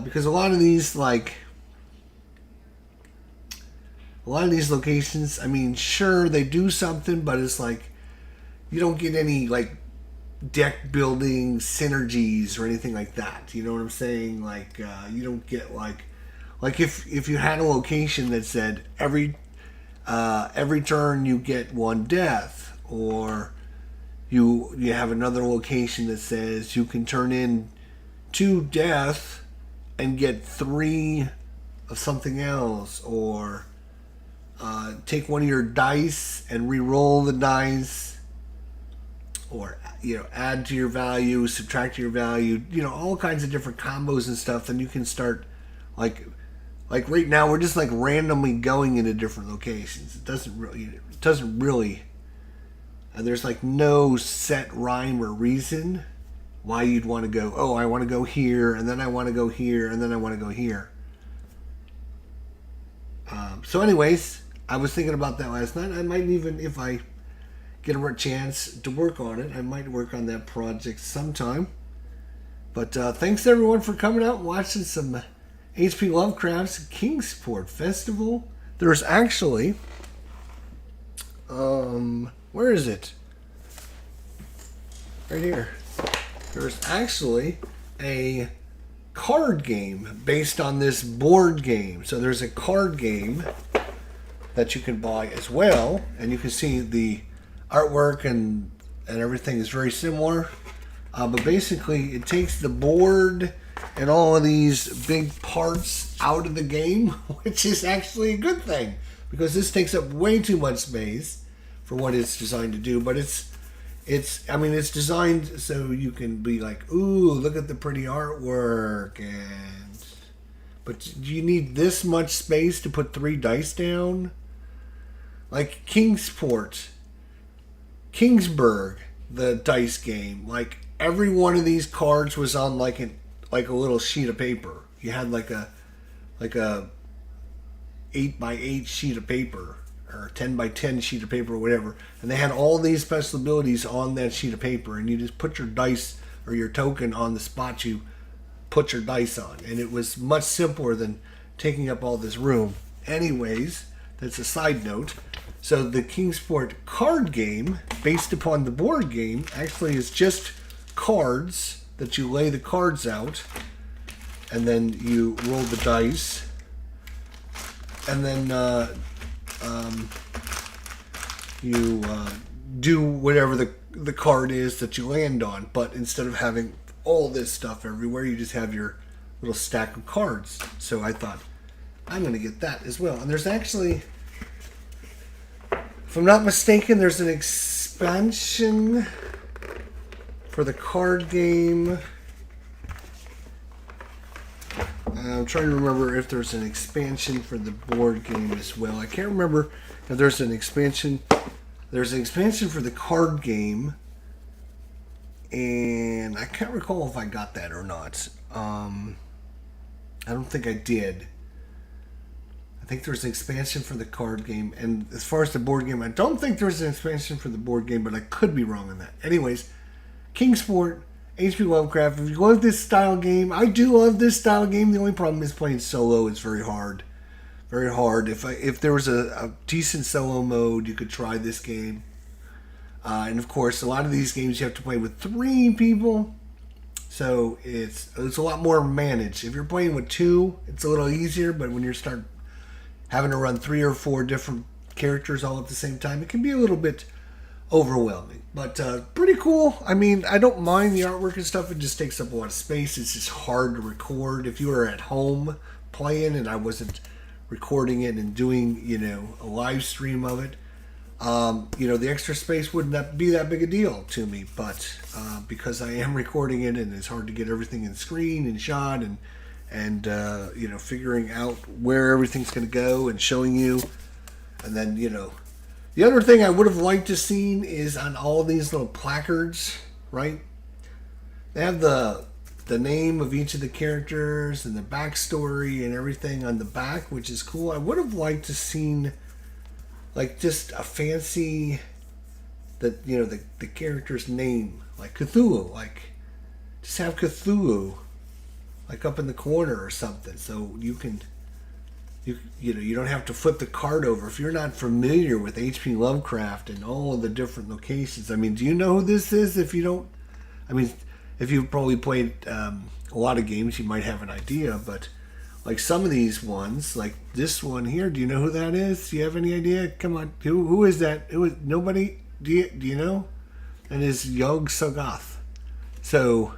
Because a lot of these locations, I mean, sure, they do something, but it's like you don't get any like deck building synergies or anything like that. You know what I'm saying? Like you don't get like if you had a location that said every turn you get 1 death, or you have another location that says you can turn in 2 death and get 3 of something else, or take one of your dice and re-roll the dice, or, you know, add to your value, subtract to your value, you know, all kinds of different combos and stuff. Then you can start like right now we're just like randomly going into different locations. It doesn't really there's like no set rhyme or reason why you'd want to go, oh, I want to go here, and then I want to go here, and then I want to go here. So anyways, I was thinking about that last night. I might even, if I get a chance to work on it, I might work on that project sometime. But thanks everyone for coming out and watching some H.P. Lovecraft's Kingsport Festival. There's actually, where is it? Right here. There's actually a card game based on this board game. So there's a card game that you can buy as well, and you can see the artwork and everything is very similar. But basically, it takes the board and all of these big parts out of the game, which is actually a good thing, because this takes up way too much space for what it's designed to do. But it's I mean, it's designed so you can be like, ooh, look at the pretty artwork, but do you need this much space to put 3 dice down? Like Kingsport, Kingsburg, the dice game. Like every one of these cards was on like a little sheet of paper. You had like a 8x8 sheet of paper, or 10x10 sheet of paper, or whatever, and they had all these special abilities on that sheet of paper, and you just put your dice or your token on the spot you put your dice on, and it was much simpler than taking up all this room. Anyways, that's a side note. So the Kingsport card game, based upon the board game, actually is just cards that you lay the cards out, and then you roll the dice, and then you do whatever the card is that you land on. But instead of having all this stuff everywhere, you just have your little stack of cards. So I thought, I'm going to get that as well. And there's actually, if I'm not mistaken, there's an expansion for the card game. I'm trying to remember if there's an expansion for the board game as well. I can't remember if there's an expansion. There's an expansion for the card game, and I can't recall if I got that or not. I don't think I did. I think there's an expansion for the card game, and as far as the board game, I don't think there's an expansion for the board game, but I could be wrong on that. Anyways, Kingsport, HP Lovecraft. If you love this style game, I do love this style game. The only problem is playing solo. It's very hard. Very hard. If there was a decent solo mode, you could try this game. And of course, a lot of these games you have to play with 3 people. So it's a lot more managed. If you're playing with 2, it's a little easier. But when you start having to run 3 or 4 different characters all at the same time, it can be a little bit overwhelming. But pretty cool. I mean, I don't mind the artwork and stuff. It just takes up a lot of space. It's just hard to record. If you were at home playing and I wasn't recording it and doing, a live stream of it, the extra space wouldn't be that big a deal to me. But because I am recording it and it's hard to get everything in screen and shot and figuring out where everything's going to go and showing you, and then the other thing I would have liked to seen is on all these little placards, right? They have the name of each of the characters and the backstory and everything on the back, which is cool. I would have liked to seen like just a fancy the character's name, like Cthulhu, like just have Cthulhu like up in the corner or something, so you can. You don't have to flip the card over. If you're not familiar with H.P. Lovecraft and all of the different locations, I mean, do you know who this is? If you don't, I mean, if you've probably played a lot of games, you might have an idea. But like some of these ones, like this one here, do you know who that is? Do you have any idea? Come on, who is that? Nobody? Do you know? And it's Yog Sothoth. So,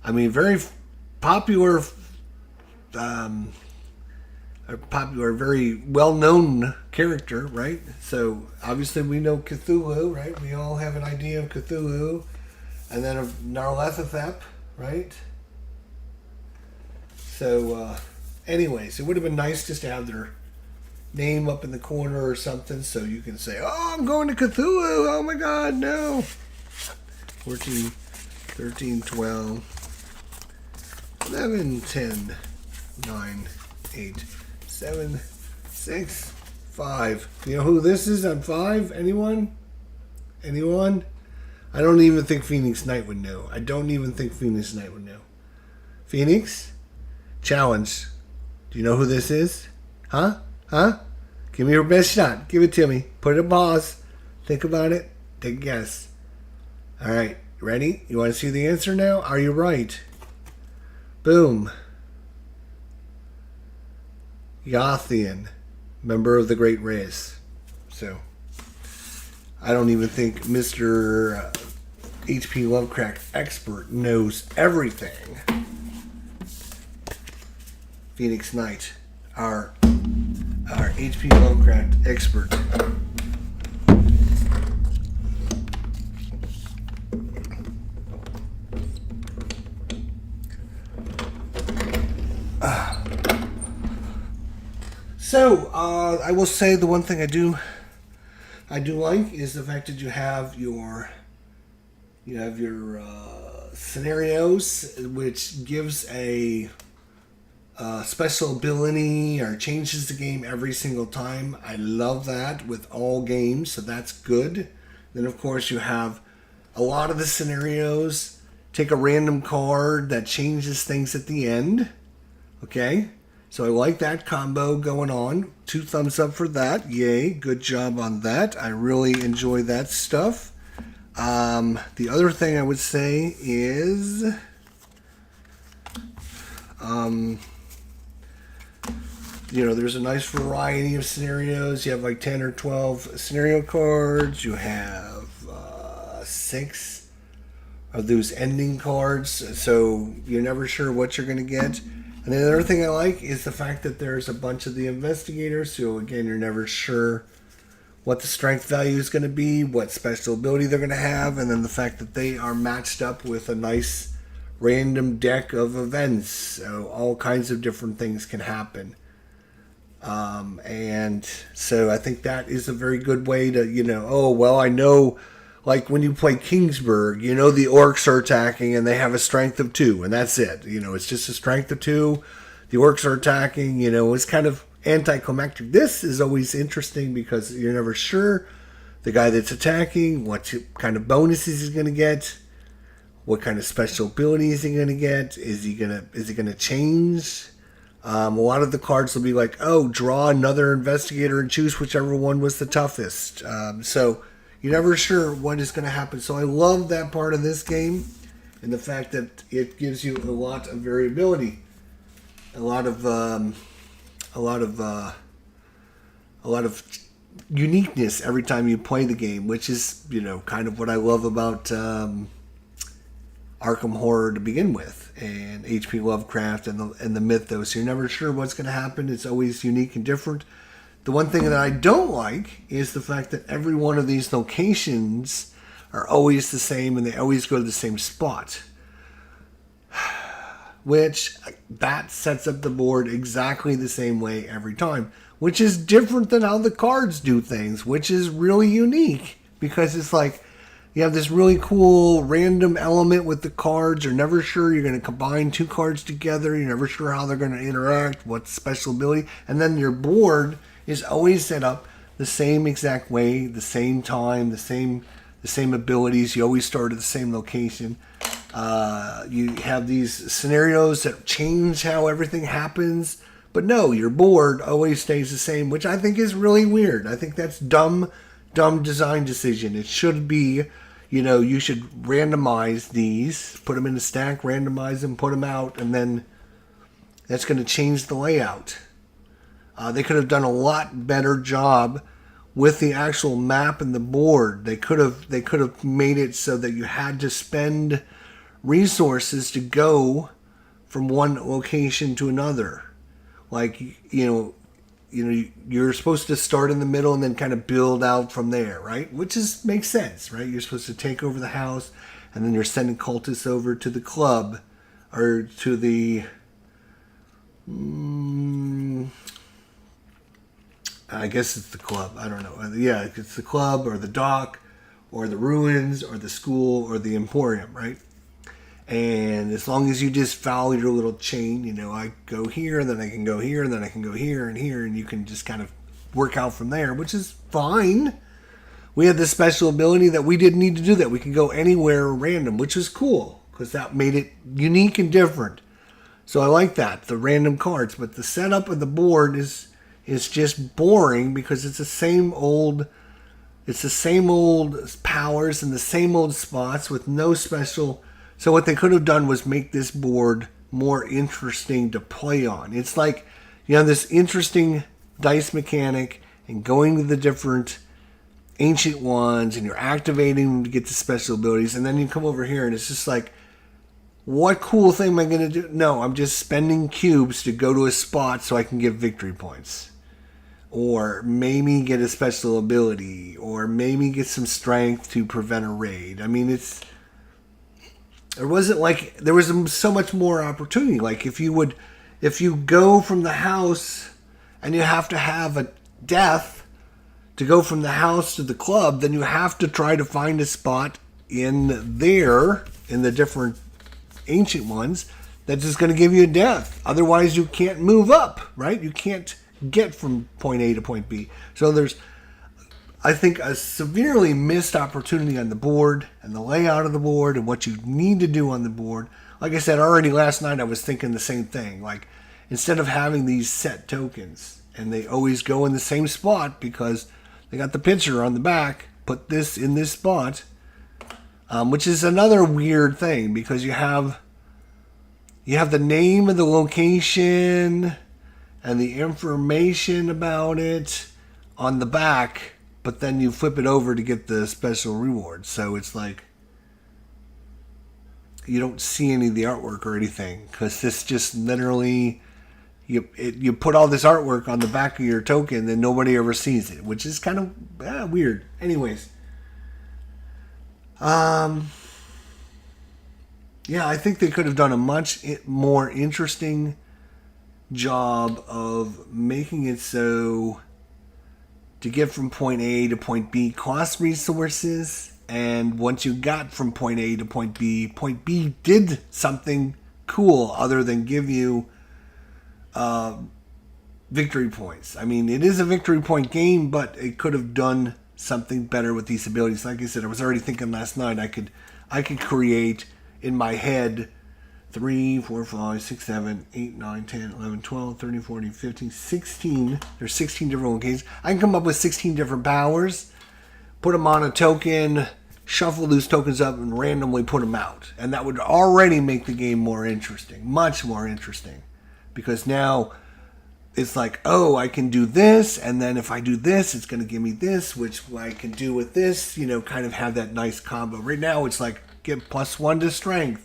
I mean, very popular. A popular, very well-known character, right? So obviously we know Cthulhu, right? We all have an idea of Cthulhu, and then of Nyarlathotep, right? So, anyways, it would have been nice just to have their name up in the corner or something, so you can say, "Oh, I'm going to Cthulhu! Oh my God, no!" 14, 13, 12, 11, 10, 9, 8. 7, 6, 5. You know who this is on 5? Anyone? I don't even think Phoenix Knight would know. Phoenix? Challenge. Do you know who this is? Huh? Give me your best shot. Give it to me. Put it on pause. Think about it. Take a guess. Alright. Ready? You want to see the answer now? Are you right? Boom. Yothian, member of the Great Race. So, I don't even think Mr. H.P. Lovecraft expert knows everything. Phoenix Knight, our H.P. Lovecraft expert. So, I will say the one thing I do like is the fact that you have your scenarios, which gives a special ability or changes the game every single time. I love that with all games, so that's good. Then, of course, you have a lot of the scenarios take a random card that changes things at the end. Okay? So I like that combo going on. 2 thumbs up for that. Yay. Good job on that. I really enjoy that stuff. The other thing I would say is... there's a nice variety of scenarios. You have like 10 or 12 scenario cards. You have 6 of those ending cards. So you're never sure what you're going to get. And the other thing I like is the fact that there's a bunch of the investigators. So again, you're never sure what the strength value is going to be, what special ability they're going to have, and then the fact that they are matched up with a nice random deck of events. So all kinds of different things can happen. And so I think that is a very good way to, I know, like when you play Kingsburg, the orcs are attacking and they have a strength of 2, and that's it. It's just a strength of 2. The orcs are attacking, it's kind of anticlimactic. This is always interesting because you're never sure the guy that's attacking, what kind of bonuses he's going to get, what kind of special ability is he going to get, is he going to change? A lot of the cards will be like, draw another investigator and choose whichever one was the toughest. So you're never sure what is going to happen. So I love that part of this game, and the fact that it gives you a lot of variability, a lot of uniqueness every time you play the game, which is kind of what I love about Arkham Horror to begin with, and H.P. Lovecraft and the mythos. You're never sure what's going to happen. It's always unique and different. The one thing that I don't like is the fact that every one of these locations are always the same and they always go to the same spot. Which, that sets up the board exactly the same way every time. Which is different than how the cards do things, which is really unique. Because it's like, you have this really cool random element with the cards. You're never sure you're going to combine 2 cards together. You're never sure how they're going to interact, what's special ability. And then your board is always set up the same exact way, the same time, the same abilities. You always start at the same location. You have these scenarios that change how everything happens. But no, your board always stays the same, which I think is really weird. I think that's dumb design decision. It should be, you should randomize these, put them in a stack, randomize them, put them out, and then that's going to change the layout. They could have done a lot better job with the actual map and the board. They could have made it so that you had to spend resources to go from one location to another. Like, you're supposed to start in the middle and then kind of build out from there, right? Which makes sense, right? You're supposed to take over the house, and then you're sending cultists over to the club, or to the... I guess it's the club. I don't know. Yeah, it's the club, or the dock, or the ruins, or the school, or the emporium, right? And as long as you just follow your little chain, I go here, then I can go here, and then I can go here, and you can just kind of work out from there, which is fine. We had this special ability that we didn't need to do that. We can go anywhere random, which was cool, because that made it unique and different. So I like that, the random cards. But the setup of the board is just boring, because it's the same old powers and the same old spots with no special. So what they could have done was make this board more interesting to play on. It's like you have this interesting dice mechanic and going to the different ancient ones, and you're activating them to get the special abilities, and then you come over here and it's just like, what cool thing am I going to do? No, I'm just spending cubes to go to a spot so I can get victory points. Or maybe get a special ability, or maybe get some strength to prevent a raid. I mean, there was so much more opportunity. Like if you go from the house and you have to have a death to go from the house to the club, then you have to try to find a spot in there, in the different ancient ones, that's just going to give you a death. Otherwise, you can't move up, right? You can't get from point A to point B. So there's, I think, a severely missed opportunity on the board and the layout of the board and what you need to do on the board. Like I said already last night, I was thinking the same thing. Like, instead of having these set tokens, and they always go in the same spot because they got the picture on the back, put this in this spot, which is another weird thing because you have the name of the location and the information about it on the back, but then you flip it over to get the special reward. So it's like you don't see any of the artwork or anything because this just literally you put all this artwork on the back of your token and nobody ever sees it, which is kind of weird. Anyways, yeah, I think they could have done a much more interesting job of making it so to get from point A to point B cost resources, and once you got from point A to point B did something cool other than give you victory points. I mean, it is a victory point game, but it could have done something better with these abilities. Like I said, I was already thinking last night I could create in my head 3, 4, 5, 6, 7, 8, 9, 10, 11, 12, 13, 14, 15, 16. There's 16 different locations. I can come up with 16 different powers, put them on a token, shuffle those tokens up, and randomly put them out. And that would already make the game more interesting, much more interesting. Because now it's like, oh, I can do this, and then if I do this, it's going to give me this, which I can do with this, kind of have that nice combo. Right now, it's like, get +1 to strength.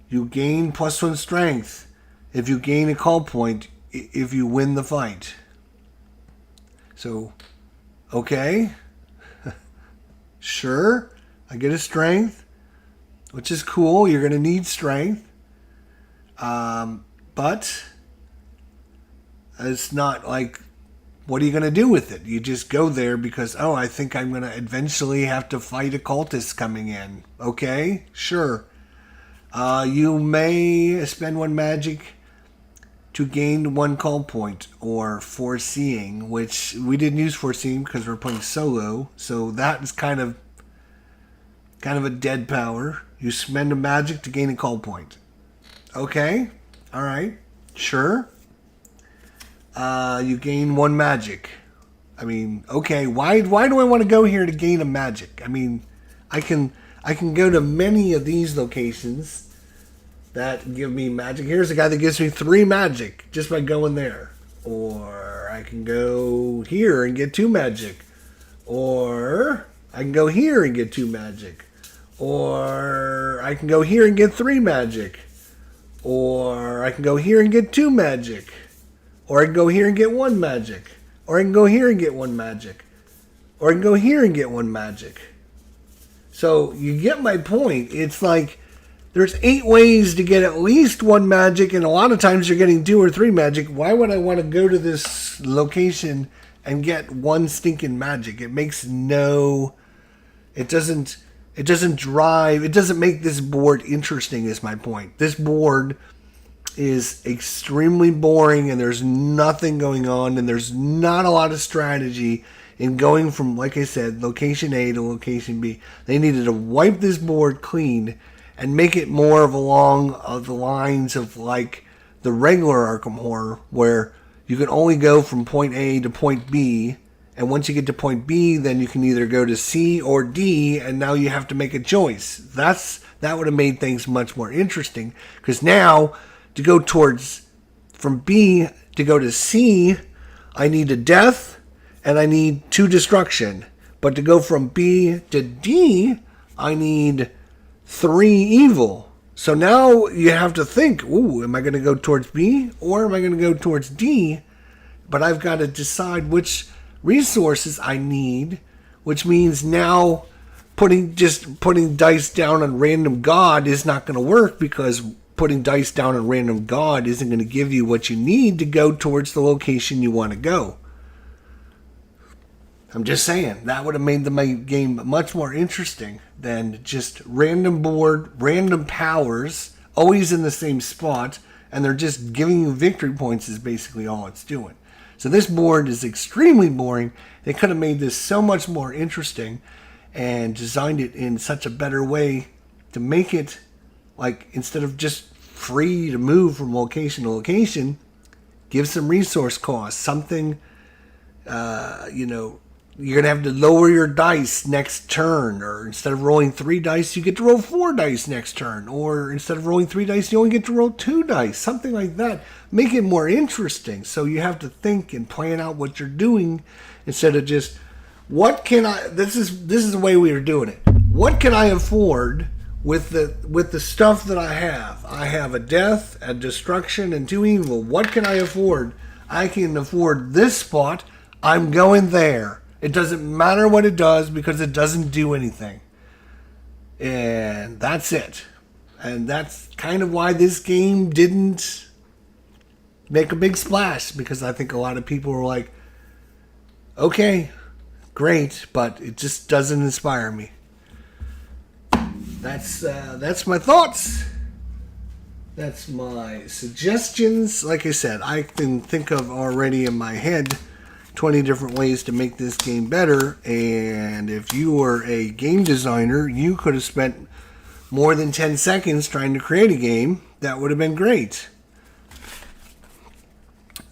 You gain +1 strength if you gain a call point if you win the fight. So, okay. Sure, I get a strength, which is cool. You're going to need strength. But it's not like, what are you going to do with it? You just go there because, oh, I think I'm going to eventually have to fight a cultist coming in. Okay, sure. You may spend 1 magic to gain 1 call point, or foreseeing, which we didn't use foreseeing because we're playing solo. So that is kind of a dead power. You spend a magic to gain a call point. Okay, all right, sure. You gain 1 magic. I mean, okay, why do I want to go here to gain a magic? I mean, I can go to many of these locations that give me magic. Here's a guy that gives me 3 magic just by going there. Or I can go here and get 2 magic. Or I can go here and get 2 magic. Or I can go here and get 3 magic. Or I can go here and get 2 magic. Or I can go here and get 1 magic. Or I can go here and get 1 magic. Or I can go here and get 1 magic. So you get my point. It's like there's 8 ways to get at least 1 magic, and a lot of times you're getting 2 or 3 magic. Why would I want to go to this location and get 1 stinking magic? It makes no... It doesn't make this board interesting, is my point. This board is extremely boring, and there's nothing going on, and there's not a lot of strategy in going from, like I said, location A to location B. They needed to wipe this board clean and make it more of along the lines of like the regular Arkham Horror, where you can only go from point A to point B, and once you get to point B, then you can either go to C or D, and now you have to make a choice. That would have made things much more interesting, because now to go from B to go to C, I need a death and I need 2 destruction. But to go from B to D, I need 3 evil. So now you have to think, ooh, am I going to go towards B or am I going to go towards D? But I've got to decide which resources I need, which means now putting dice down on random god is not going to work, because putting dice down on random god isn't going to give you what you need to go towards the location you want to go. I'm just saying, that would have made the game much more interesting than just random board, random powers, always in the same spot, and they're just giving you victory points is basically all it's doing. So this board is extremely boring. They could have made this so much more interesting and designed it in such a better way to make it, like, instead of just free to move from location to location, give some resource costs, something, you're going to have to lower your dice next turn, or instead of rolling 3 dice, you get to roll 4 dice next turn, or instead of rolling 3 dice, you only get to roll 2 dice, something like that. Make it more interesting, so you have to think and plan out what you're doing, instead of just, what can I, this is the way we are doing it. What can I afford with the stuff that I have? I have a death, a destruction, and 2 evil. What can I afford? I can afford this spot. I'm going there. It doesn't matter what it does because it doesn't do anything. And that's it. And that's kind of why this game didn't make a big splash, because I think a lot of people were like, okay, great, but it just doesn't inspire me. That's my thoughts. That's my suggestions. Like I said, I can think of already in my head 20 different ways to make this game better, and if you were a game designer, you could have spent more than 10 seconds trying to create a game. That would have been great.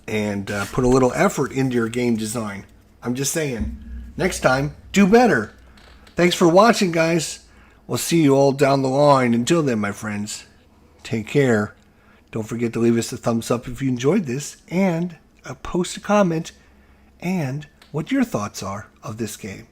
And put a little effort into your game design. I'm just saying, next time, do better. Thanks for watching, guys. We'll see you all down the line. Until then, my friends, take care. Don't forget to leave us a thumbs up if you enjoyed this, and post a comment and what your thoughts are of this game.